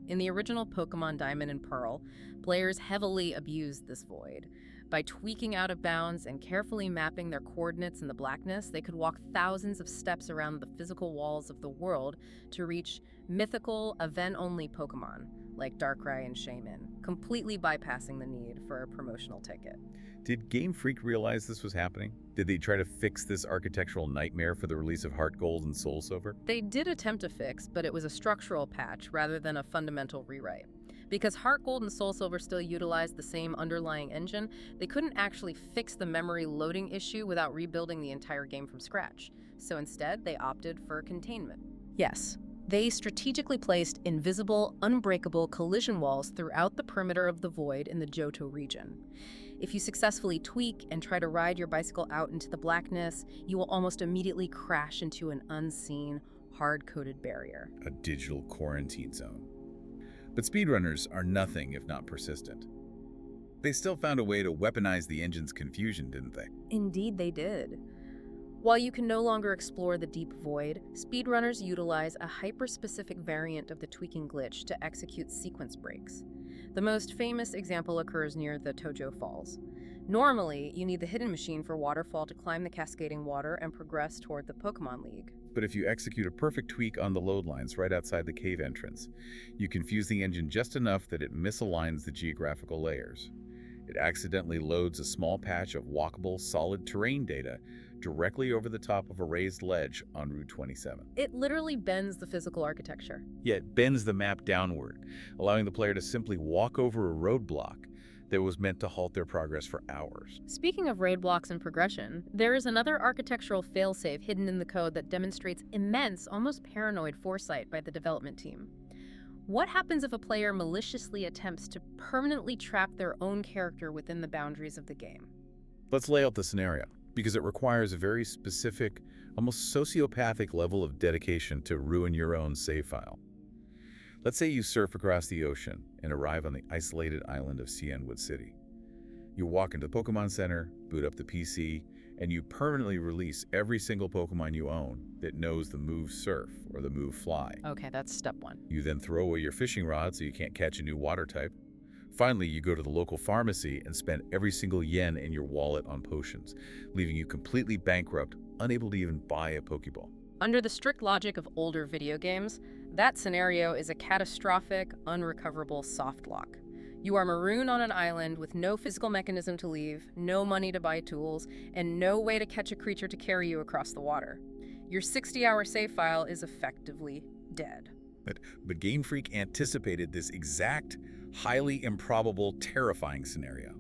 In the original Pokémon Diamond and Pearl, players heavily abused this void. By tweaking out of bounds and carefully mapping their coordinates in the blackness, they could walk thousands of steps around the physical walls of the world to reach mythical, event-only Pokémon, like Darkrai and Shaymin, completely bypassing the need for a promotional ticket. Did Game Freak realize this was happening? Did they try to fix this architectural nightmare for the release of HeartGold and SoulSilver? They did attempt a fix, but it was a structural patch rather than a fundamental rewrite. Because HeartGold and SoulSilver still utilized the same underlying engine, they couldn't actually fix the memory loading issue without rebuilding the entire game from scratch. So instead, they opted for containment. Yes, they strategically placed invisible, unbreakable collision walls throughout the perimeter of the void in the Johto region. If you successfully tweak and try to ride your bicycle out into the blackness, you will almost immediately crash into an unseen, hard-coded barrier. A digital quarantine zone. But speedrunners are nothing if not persistent. They still found a way to weaponize the engine's confusion, didn't they? Indeed, they did. While you can no longer explore the deep void, speedrunners utilize a hyper-specific variant of the tweaking glitch to execute sequence breaks. The most famous example occurs near the Tojo Falls. Normally, you need the hidden machine for Waterfall to climb the cascading water and progress toward the Pokémon League. But if you execute a perfect tweak on the load lines right outside the cave entrance, you confuse the engine just enough that it misaligns the geographical layers. It accidentally loads a small patch of walkable, solid terrain data directly over the top of a raised ledge on Route 27. It literally bends the physical architecture. Yeah, it bends the map downward, allowing the player to simply walk over a roadblock that was meant to halt their progress for hours. Speaking of roadblocks and progression, there is another architectural failsafe hidden in the code that demonstrates immense, almost paranoid foresight by the development team. What happens if a player maliciously attempts to permanently trap their own character within the boundaries of the game? Let's lay out the scenario, because it requires a very specific, almost sociopathic level of dedication to ruin your own save file. Let's say you surf across the ocean and arrive on the isolated island of Cianwood City. You walk into the Pokémon Center, boot up the PC, and you permanently release every single Pokémon you own that knows the move Surf or the move Fly. Okay, that's step one. You then throw away your fishing rod so you can't catch a new water type. Finally, you go to the local pharmacy and spend every single yen in your wallet on potions, leaving you completely bankrupt, unable to even buy a Pokeball. Under the strict logic of older video games, that scenario is a catastrophic, unrecoverable soft lock. You are marooned on an island with no physical mechanism to leave, no money to buy tools, and no way to catch a creature to carry you across the water. Your 60-hour save file is effectively dead. But Game Freak anticipated this exact, highly improbable, terrifying scenario.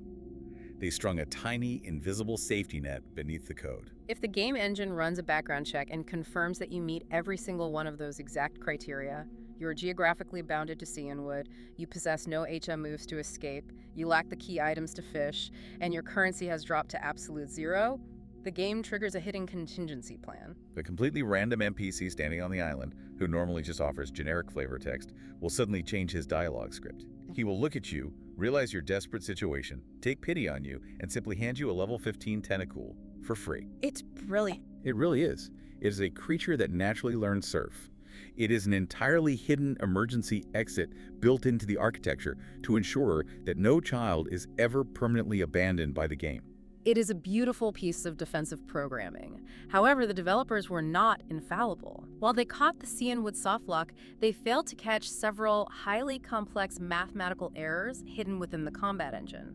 They strung a tiny, invisible safety net beneath the code. If the game engine runs a background check and confirms that you meet every single one of those exact criteria, you are geographically bounded to Cianwood, you possess no HM moves to escape, you lack the key items to fish, and your currency has dropped to absolute zero, the game triggers a hidden contingency plan. A completely random NPC standing on the island, who normally just offers generic flavor text, will suddenly change his dialogue script. He will look at you, realize your desperate situation, take pity on you, and simply hand you a level 15 Tentacool for free. It's brilliant. It really is. It is a creature that naturally learns Surf. It is an entirely hidden emergency exit built into the architecture to ensure that no child is ever permanently abandoned by the game. It is a beautiful piece of defensive programming. However, the developers were not infallible. While they caught the Cianwood softlock, they failed to catch several highly complex mathematical errors hidden within the combat engine.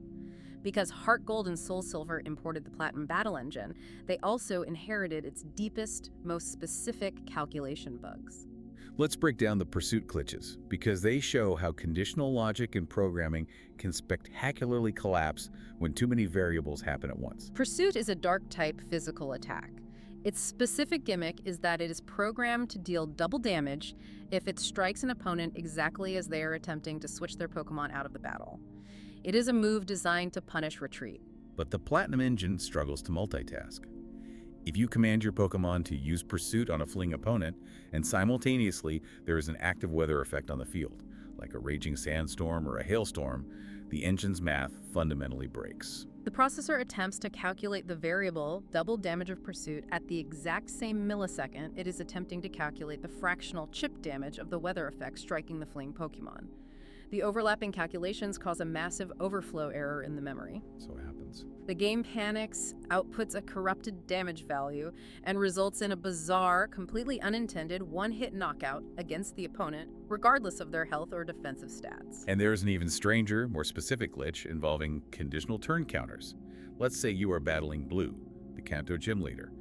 Because HeartGold and SoulSilver imported the Platinum Battle Engine, they also inherited its deepest, most specific calculation bugs. Let's break down the pursuit glitches, because they show how conditional logic and programming can spectacularly collapse when too many variables happen at once. Pursuit is a dark-type physical attack. Its specific gimmick is that it is programmed to deal double damage if it strikes an opponent exactly as they are attempting to switch their Pokémon out of the battle. It is a move designed to punish retreat. But the Platinum engine struggles to multitask. If you command your Pokémon to use Pursuit on a fleeing opponent, and simultaneously there is an active weather effect on the field, like a raging sandstorm or a hailstorm, the engine's math fundamentally breaks. The processor attempts to calculate the variable double damage of pursuit at the exact same millisecond it is attempting to calculate the fractional chip damage of the weather effect striking the fleeing Pokémon. The overlapping calculations cause a massive overflow error in the memory. So it happens. The game panics, outputs a corrupted damage value, and results in a bizarre, completely unintended one-hit knockout against the opponent, regardless of their health or defensive stats. And there's an even stranger, more specific glitch involving conditional turn counters. Let's say you are battling Blue, the Kanto gym leader.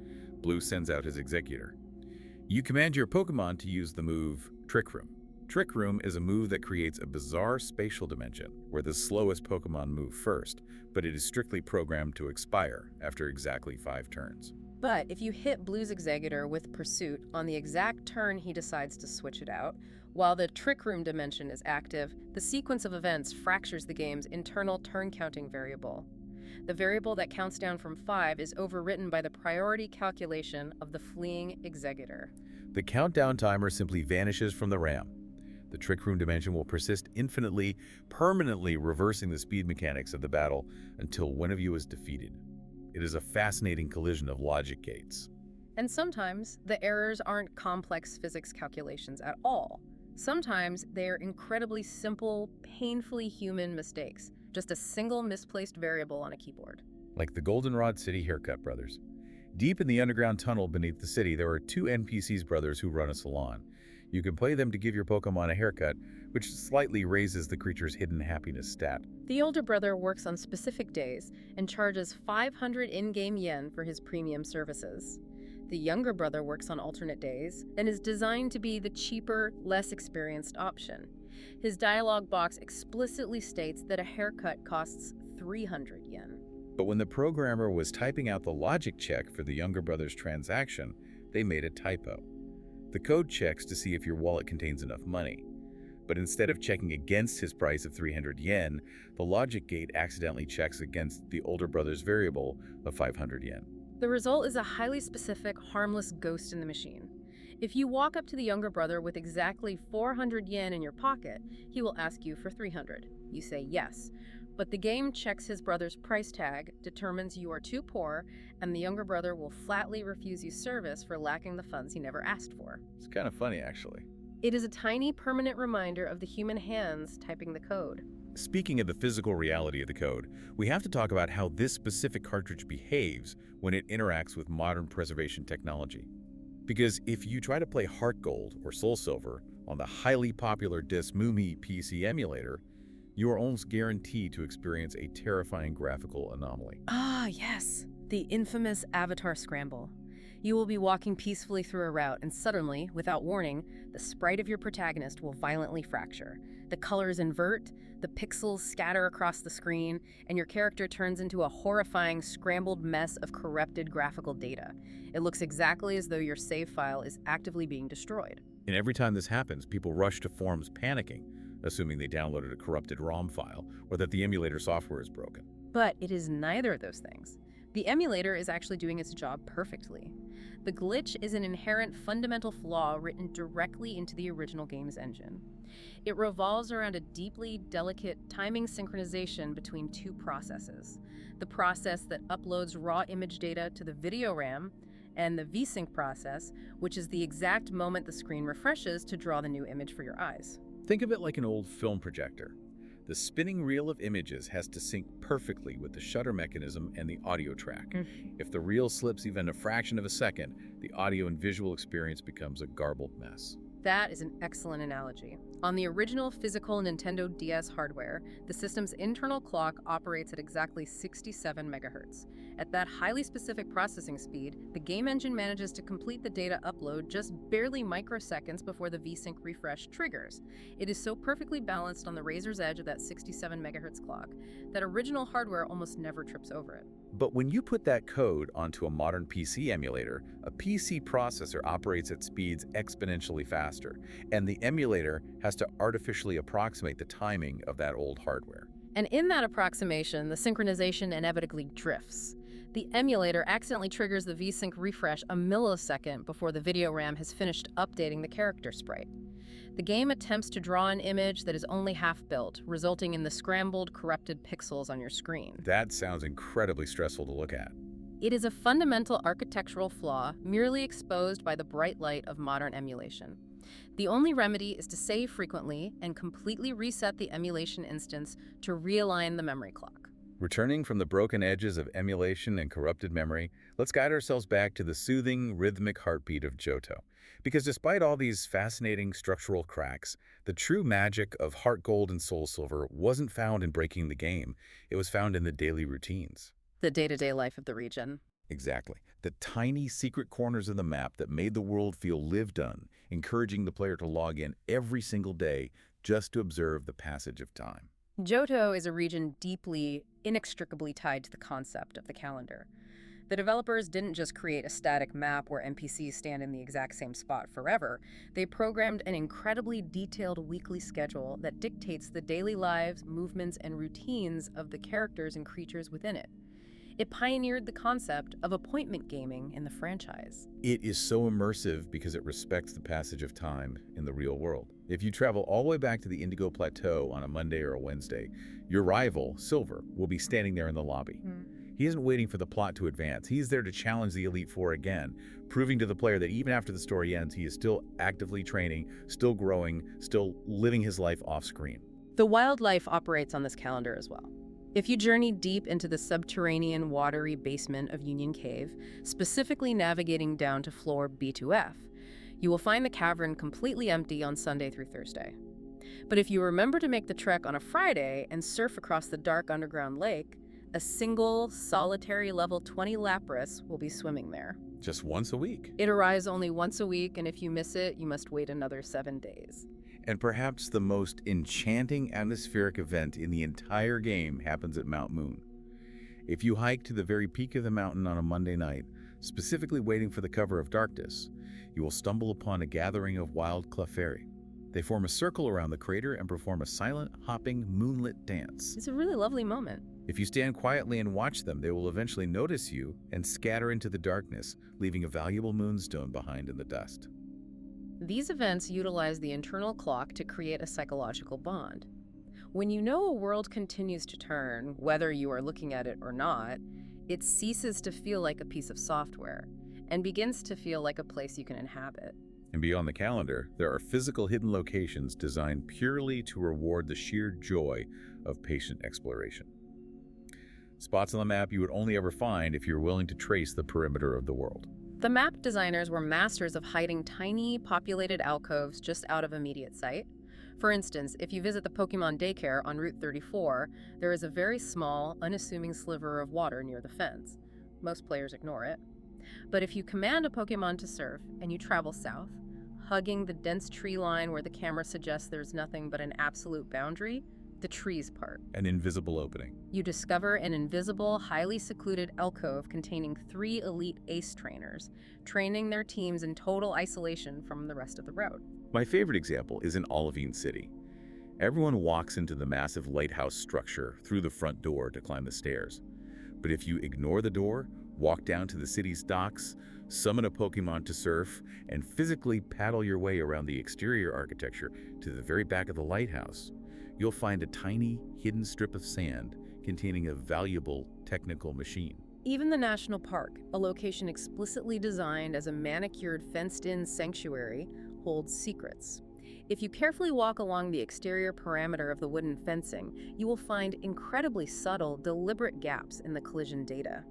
Blue sends out his executor. You command your Pokémon to use the move Trick Room. Trick Room is a move that creates a bizarre spatial dimension where the slowest Pokémon move first, but it is strictly programmed to expire after exactly 5 turns. But if you hit Blue's Executor with Pursuit on the exact turn he decides to switch it out, while the Trick Room dimension is active, the sequence of events fractures the game's internal turn-counting variable. The variable that counts down from 5 is overwritten by the priority calculation of the fleeing Executor. The countdown timer simply vanishes from the RAM. The Trick Room dimension will persist infinitely, permanently reversing the speed mechanics of the battle until one of you is defeated. It is a fascinating collision of logic gates. And sometimes, the errors aren't complex physics calculations at all. Sometimes, they're incredibly simple, painfully human mistakes. Just a single misplaced variable on a keyboard. Like the Goldenrod City haircut brothers. Deep in the underground tunnel beneath the city, there are 2 NPCs brothers who run a salon. You can play them to give your Pokémon a haircut, which slightly raises the creature's hidden happiness stat. The older brother works on specific days and charges 500 in-game yen for his premium services. The younger brother works on alternate days and is designed to be the cheaper, less experienced option. His dialogue box explicitly states that a haircut costs 300 yen. But when the programmer was typing out the logic check for the younger brother's transaction, they made a typo. The code checks to see if your wallet contains enough money. But instead of checking against his price of 300 yen, the logic gate accidentally checks against the older brother's variable of 500 yen. The result is a highly specific, harmless ghost in the machine. If you walk up to the younger brother with exactly 400 yen in your pocket, he will ask you for 300. You say yes. But the game checks his brother's price tag, determines you are too poor, and the younger brother will flatly refuse you service for lacking the funds he never asked for. It's kind of funny, actually. It is a tiny, permanent reminder of the human hands typing the code. Speaking of the physical reality of the code, we have to talk about how this specific cartridge behaves when it interacts with modern preservation technology. Because if you try to play HeartGold or SoulSilver on the highly popular Dismumi PC emulator, you are almost guaranteed to experience a terrifying graphical anomaly. Ah, yes. The infamous avatar scramble. You will be walking peacefully through a route, and suddenly, without warning, the sprite of your protagonist will violently fracture. The colors invert, the pixels scatter across the screen, and your character turns into a horrifying, scrambled mess of corrupted graphical data. It looks exactly as though your save file is actively being destroyed. And every time this happens, people rush to forums panicking, assuming they downloaded a corrupted ROM file or that the emulator software is broken. But it is neither of those things. The emulator is actually doing its job perfectly. The glitch is an inherent fundamental flaw written directly into the original game's engine. It revolves around a deeply delicate timing synchronization between 2 processes. The process that uploads raw image data to the video RAM, and the VSync process, which is the exact moment the screen refreshes to draw the new image for your eyes. Think of it like an old film projector. The spinning reel of images has to sync perfectly with the shutter mechanism and the audio track. If the reel slips even a fraction of a second, the audio and visual experience becomes a garbled mess. That is an excellent analogy. On the original physical Nintendo DS hardware, the system's internal clock operates at exactly 67 MHz. At that highly specific processing speed, the game engine manages to complete the data upload just barely microseconds before the VSync refresh triggers. It is so perfectly balanced on the razor's edge of that 67 MHz clock that original hardware almost never trips over it. But when you put that code onto a modern PC emulator, a PC processor operates at speeds exponentially faster, and the emulator has to artificially approximate the timing of that old hardware. And in that approximation, the synchronization inevitably drifts. The emulator accidentally triggers the VSync refresh a millisecond before the video RAM has finished updating the character sprite. The game attempts to draw an image that is only half built, resulting in the scrambled, corrupted pixels on your screen. That sounds incredibly stressful to look at. It is a fundamental architectural flaw, merely exposed by the bright light of modern emulation. The only remedy is to save frequently and completely reset the emulation instance to realign the memory clock. Returning from the broken edges of emulation and corrupted memory, let's guide ourselves back to the soothing, rhythmic heartbeat of Johto. Because despite all these fascinating structural cracks, the true magic of HeartGold and SoulSilver wasn't found in breaking the game. It was found in the daily routines. The day-to-day life of the region. Exactly. The tiny secret corners of the map that made the world feel lived in, encouraging the player to log in every single day just to observe the passage of time. Johto is a region deeply, inextricably tied to the concept of the calendar. The developers didn't just create a static map where NPCs stand in the exact same spot forever. They programmed an incredibly detailed weekly schedule that dictates the daily lives, movements, and routines of the characters and creatures within it. It pioneered the concept of appointment gaming in the franchise. It is so immersive because it respects the passage of time in the real world. If you travel all the way back to the Indigo Plateau on a Monday or a Wednesday, your rival, Silver, will be standing there in the lobby. He isn't waiting for the plot to advance. He's there to challenge the Elite Four again, proving to the player that even after the story ends, he is still actively training, still growing, still living his life off-screen. The wildlife operates on this calendar as well. If you journey deep into the subterranean, watery basement of Union Cave, specifically navigating down to floor B2F, you will find the cavern completely empty on Sunday through Thursday. But if you remember to make the trek on a Friday and surf across the dark underground lake, a single, solitary level 20 Lapras will be swimming there. Just once a week. It arrives only once a week, and if you miss it, you must wait another 7 days. And perhaps the most enchanting atmospheric event in the entire game happens at Mount Moon. If you hike to the very peak of the mountain on a Monday night, specifically waiting for the cover of darkness, you will stumble upon a gathering of wild Clefairy. They form a circle around the crater and perform a silent, hopping, moonlit dance. It's a really lovely moment. If you stand quietly and watch them, they will eventually notice you and scatter into the darkness, leaving a valuable moonstone behind in the dust. These events utilize the internal clock to create a psychological bond. When you know a world continues to turn, whether you are looking at it or not, it ceases to feel like a piece of software and begins to feel like a place you can inhabit. And beyond the calendar, there are physical hidden locations designed purely to reward the sheer joy of patient exploration. Spots on the map you would only ever find if you're willing to trace the perimeter of the world. The map designers were masters of hiding tiny, populated alcoves just out of immediate sight. For instance, if you visit the Pokémon daycare on Route 34, there is a very small, unassuming sliver of water near the fence. Most players ignore it. But if you command a Pokémon to surf and you travel south, hugging the dense tree line where the camera suggests there's nothing but an absolute boundary, the trees part. An invisible opening. You discover an invisible, highly secluded alcove containing 3 elite ace trainers, training their teams in total isolation from the rest of the road. My favorite example is in Olivine City. Everyone walks into the massive lighthouse structure through the front door to climb the stairs. But if you ignore the door, walk down to the city's docks, summon a Pokémon to surf, and physically paddle your way around the exterior architecture to the very back of the lighthouse, you'll find a tiny, hidden strip of sand containing a valuable technical machine. Even the National Park, a location explicitly designed as a manicured, fenced-in sanctuary, holds secrets. If you carefully walk along the exterior parameter of the wooden fencing, you will find incredibly subtle, deliberate gaps in the collision data.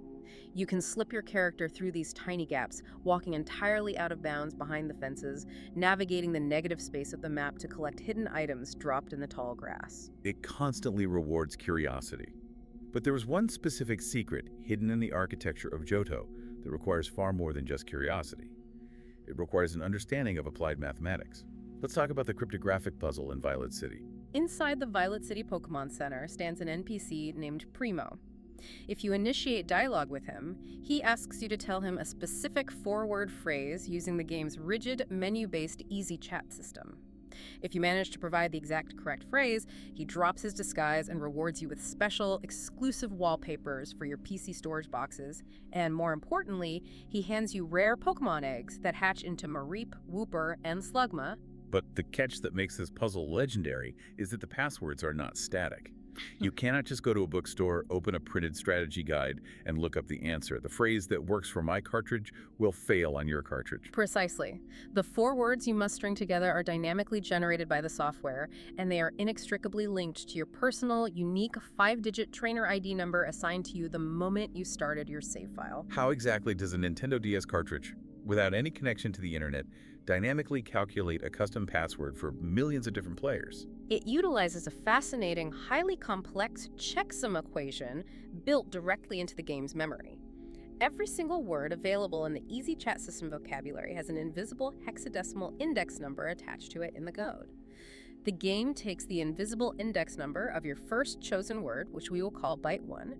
You can slip your character through these tiny gaps, walking entirely out of bounds behind the fences, navigating the negative space of the map to collect hidden items dropped in the tall grass. It constantly rewards curiosity. But there is one specific secret hidden in the architecture of Johto that requires far more than just curiosity. It requires an understanding of applied mathematics. Let's talk about the cryptographic puzzle in Violet City. Inside the Violet City Pokémon Center stands an NPC named Primo. If you initiate dialogue with him, he asks you to tell him a specific 4-word phrase using the game's rigid, menu-based easy chat system. If you manage to provide the exact correct phrase, he drops his disguise and rewards you with special, exclusive wallpapers for your PC storage boxes, and more importantly, he hands you rare Pokémon eggs that hatch into Mareep, Wooper, and Slugma. But the catch that makes this puzzle legendary is that the passwords are not static. You cannot just go to a bookstore, open a printed strategy guide, and look up the answer. The phrase that works for my cartridge will fail on your cartridge. Precisely. The 4 words you must string together are dynamically generated by the software, and they are inextricably linked to your personal, unique 5-digit trainer ID number assigned to you the moment you started your save file. How exactly does a Nintendo DS cartridge, without any connection to the internet, dynamically calculate a custom password for millions of different players? It utilizes a fascinating, highly complex checksum equation built directly into the game's memory. Every single word available in the Easy Chat System vocabulary has an invisible hexadecimal index number attached to it in the code. The game takes the invisible index number of your first chosen word, which we will call byte 1.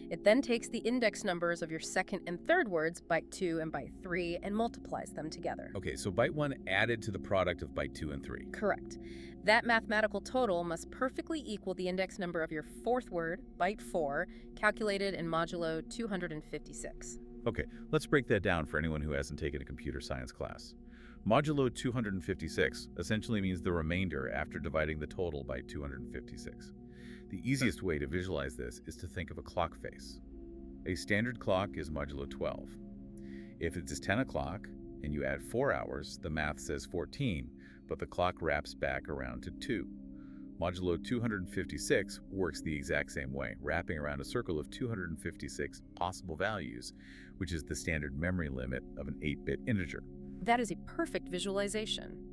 It then takes the index numbers of your second and third words, byte 2 and byte 3, and multiplies them together. Okay, so byte 1 added to the product of byte 2 and 3. Correct. That mathematical total must perfectly equal the index number of your fourth word, byte 4, calculated in modulo 256. Okay, let's break that down for anyone who hasn't taken a computer science class. Modulo 256 essentially means the remainder after dividing the total by 256. The easiest way to visualize this is to think of a clock face. A standard clock is modulo 12. If it is 10 o'clock and you add 4 hours, the math says 14, but the clock wraps back around to 2. Modulo 256 works the exact same way, wrapping around a circle of 256 possible values, which is the standard memory limit of an 8-bit integer. That is a perfect visualization.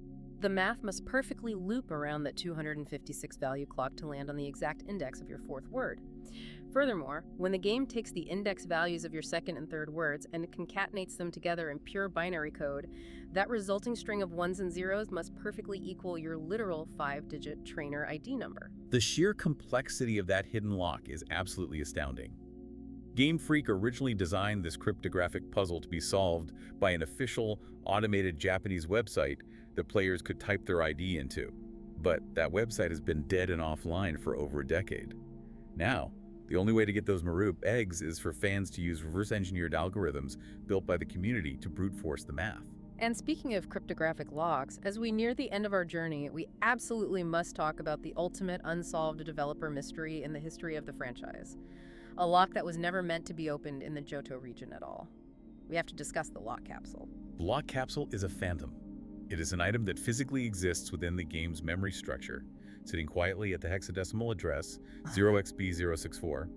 The math must perfectly loop around that 256 value clock to land on the exact index of your fourth word. Furthermore, when the game takes the index values of your second and third words and concatenates them together in pure binary code, that resulting string of ones and zeros must perfectly equal your literal 5-digit trainer ID number. The sheer complexity of that hidden lock is absolutely astounding. Game Freak originally designed this cryptographic puzzle to be solved by an official, automated Japanese website that players could type their ID into. But that website has been dead and offline for over a decade. Now, the only way to get those Maroop eggs is for fans to use reverse-engineered algorithms built by the community to brute force the math. And speaking of cryptographic locks, as we near the end of our journey, we absolutely must talk about the ultimate unsolved developer mystery in the history of the franchise. A lock that was never meant to be opened in the Johto region at all. We have to discuss the lock capsule. The lock capsule is a phantom. It is an item that physically exists within the game's memory structure, sitting quietly at the hexadecimal address 0xb064.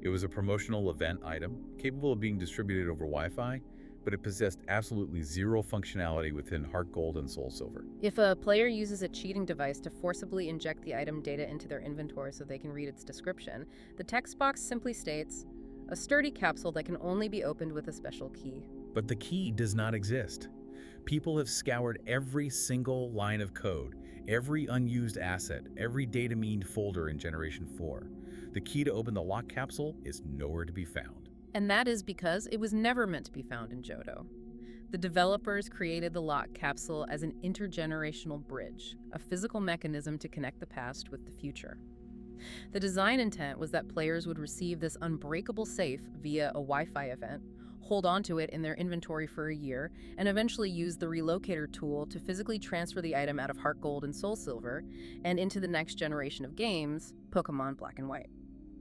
It was a promotional event item, capable of being distributed over Wi-Fi, but it possessed absolutely zero functionality within HeartGold and SoulSilver. If a player uses a cheating device to forcibly inject the item data into their inventory so they can read its description, the text box simply states, "A sturdy capsule that can only be opened with a special key." But the key does not exist. People have scoured every single line of code, every unused asset, every data mined folder in Generation 4. The key to open the lock capsule is nowhere to be found. And that is because it was never meant to be found in Johto. The developers created the lock capsule as an intergenerational bridge, a physical mechanism to connect the past with the future. The design intent was that players would receive this unbreakable safe via a Wi-Fi event, hold onto it in their inventory for a year, and eventually use the relocator tool to physically transfer the item out of HeartGold and SoulSilver and into the next generation of games, Pokémon Black and White.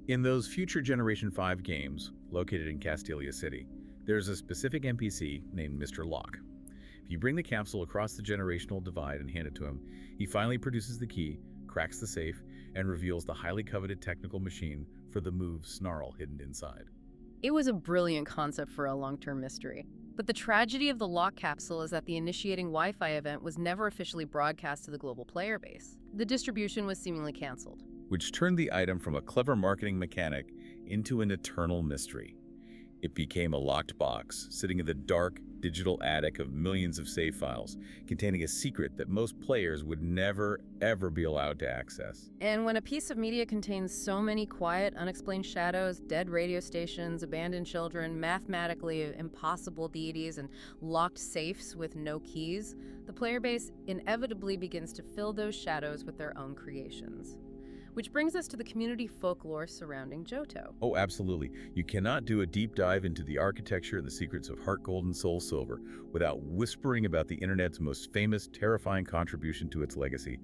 In those future Generation 5 games, located in Castelia City, there's a specific NPC named Mr. Locke. If you bring the capsule across the generational divide and hand it to him, he finally produces the key, cracks the safe, and reveals the highly coveted technical machine for the move Snarl hidden inside. It was a brilliant concept for a long-term mystery. But the tragedy of the lock capsule is that the initiating Wi-Fi event was never officially broadcast to the global player base. The distribution was seemingly canceled, which turned the item from a clever marketing mechanic into an eternal mystery. It became a locked box, sitting in the dark, digital attic of millions of save files, containing a secret that most players would never, ever be allowed to access. And when a piece of media contains so many quiet, unexplained shadows, dead radio stations, abandoned children, mathematically impossible deities, and locked safes with no keys, the player base inevitably begins to fill those shadows with their own creations. Which brings us to the community folklore surrounding Johto. Oh, absolutely. You cannot do a deep dive into the architecture and the secrets of HeartGold and SoulSilver without whispering about the internet's most famous, terrifying contribution to its legacy,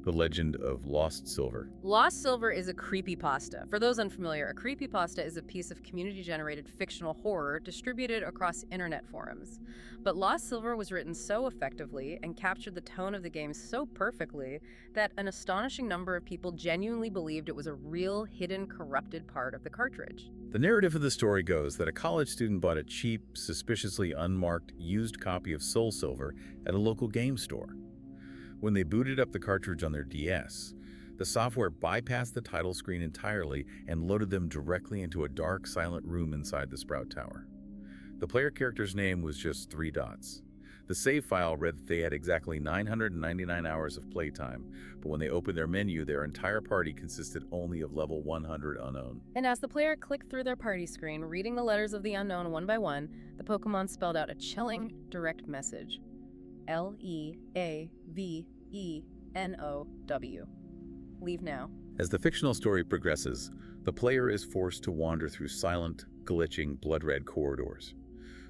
the legend of Lost Silver. Lost Silver is a creepypasta. For those unfamiliar, a creepypasta is a piece of community-generated fictional horror distributed across internet forums. But Lost Silver was written so effectively and captured the tone of the game so perfectly that an astonishing number of people genuinely believed it was a real, hidden, corrupted part of the cartridge. The narrative of the story goes that a college student bought a cheap, suspiciously unmarked, used copy of SoulSilver at a local game store. When they booted up the cartridge on their DS, the software bypassed the title screen entirely and loaded them directly into a dark, silent room inside the Sprout Tower. The player character's name was just 3 dots. The save file read that they had exactly 999 hours of playtime, but when they opened their menu, their entire party consisted only of level 100 unknown. And as the player clicked through their party screen, reading the letters of the unknown one by one, the Pokémon spelled out a chilling, direct message. Leavenow. Leave now. As the fictional story progresses, the player is forced to wander through silent, glitching, blood-red corridors.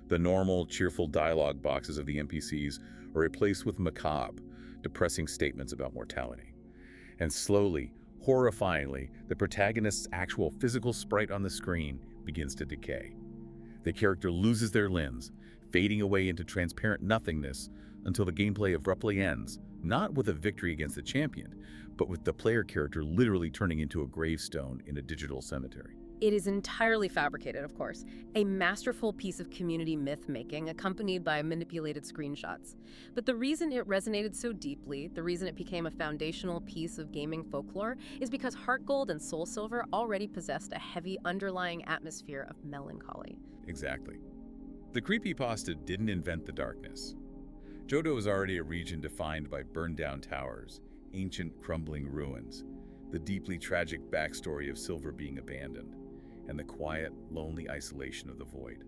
The normal, cheerful dialogue boxes of the NPCs are replaced with macabre, depressing statements about mortality. And slowly, horrifyingly, the protagonist's actual physical sprite on the screen begins to decay. The character loses their limbs, fading away into transparent nothingness until the gameplay abruptly ends, not with a victory against the champion, but with the player character literally turning into a gravestone in a digital cemetery. It is entirely fabricated, of course, a masterful piece of community myth-making accompanied by manipulated screenshots. But the reason it resonated so deeply, the reason it became a foundational piece of gaming folklore, is because HeartGold and SoulSilver already possessed a heavy underlying atmosphere of melancholy. Exactly. The creepypasta didn't invent the darkness. Johto is already a region defined by burned-down towers, ancient crumbling ruins, the deeply tragic backstory of Silver being abandoned, and the quiet, lonely isolation of the void.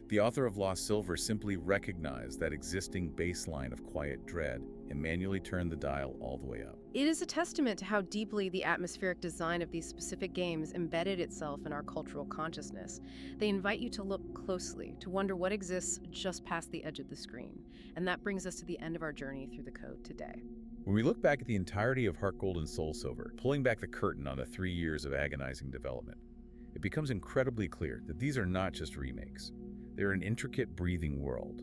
The author of Lost Silver simply recognized that existing baseline of quiet dread and manually turned the dial all the way up. It is a testament to how deeply the atmospheric design of these specific games embedded itself in our cultural consciousness. They invite you to look closely, to wonder what exists just past the edge of the screen. And that brings us to the end of our journey through the code today. When we look back at the entirety of HeartGold and SoulSilver, pulling back the curtain on the 3 years of agonizing development, it becomes incredibly clear that these are not just remakes. They're an intricate, breathing world,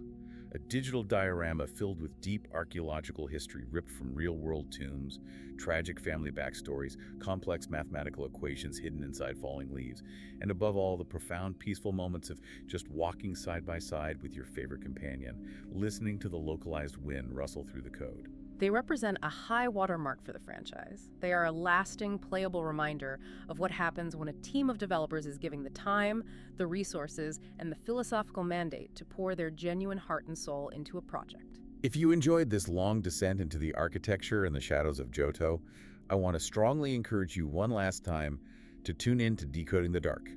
a digital diorama filled with deep archaeological history ripped from real-world tombs, tragic family backstories, complex mathematical equations hidden inside falling leaves, and above all, the profound, peaceful moments of just walking side by side with your favorite companion, listening to the localized wind rustle through the code. They represent a high watermark for the franchise. They are a lasting, playable reminder of what happens when a team of developers is given the time, the resources, and the philosophical mandate to pour their genuine heart and soul into a project. If you enjoyed this long descent into the architecture and the shadows of Johto, I want to strongly encourage you one last time to tune in to Decoding the Dark.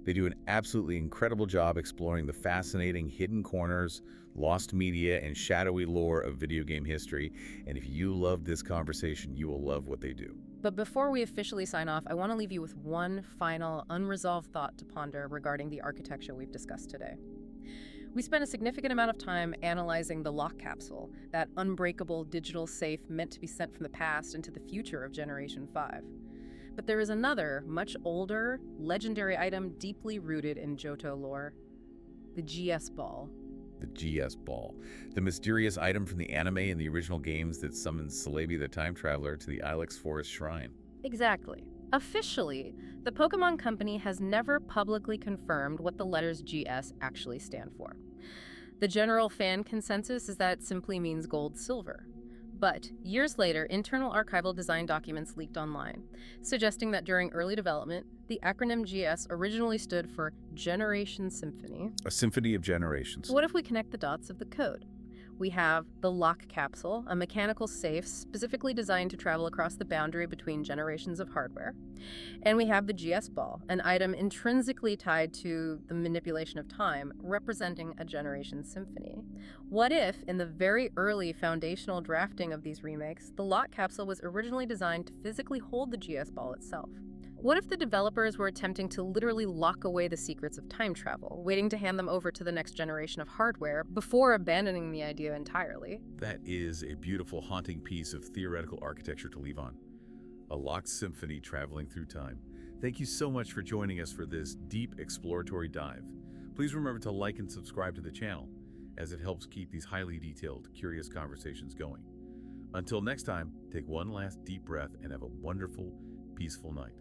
They do an absolutely incredible job exploring the fascinating hidden corners, lost media, and shadowy lore of video game history, and if you love this conversation, you will love what they do. But before we officially sign off, I want to leave you with one final, unresolved thought to ponder regarding the architecture we've discussed today. We spent a significant amount of time analyzing the lock capsule, that unbreakable digital safe meant to be sent from the past into the future of Generation 5. But there is another, much older, legendary item deeply rooted in Johto lore, the GS Ball. The GS Ball, the mysterious item from the anime and the original games that summons Celebi the Time Traveler to the Ilex Forest Shrine. Exactly. Officially, the Pokémon Company has never publicly confirmed what the letters GS actually stand for. The general fan consensus is that it simply means gold-silver. But years later, internal archival design documents leaked online, suggesting that during early development, the acronym GS originally stood for Generation Symphony. A symphony of generations. What if we connect the dots of the code? We have the lock capsule, a mechanical safe specifically designed to travel across the boundary between generations of hardware. And we have the GS ball, an item intrinsically tied to the manipulation of time, representing a generation symphony. What if, in the very early foundational drafting of these remakes, the lock capsule was originally designed to physically hold the GS ball itself? What if the developers were attempting to literally lock away the secrets of time travel, waiting to hand them over to the next generation of hardware before abandoning the idea entirely? That is a beautiful, haunting piece of theoretical architecture to leave on. A locked symphony traveling through time. Thank you so much for joining us for this deep exploratory dive. Please remember to like and subscribe to the channel, as it helps keep these highly detailed, curious conversations going. Until next time, take one last deep breath and have a wonderful, peaceful night.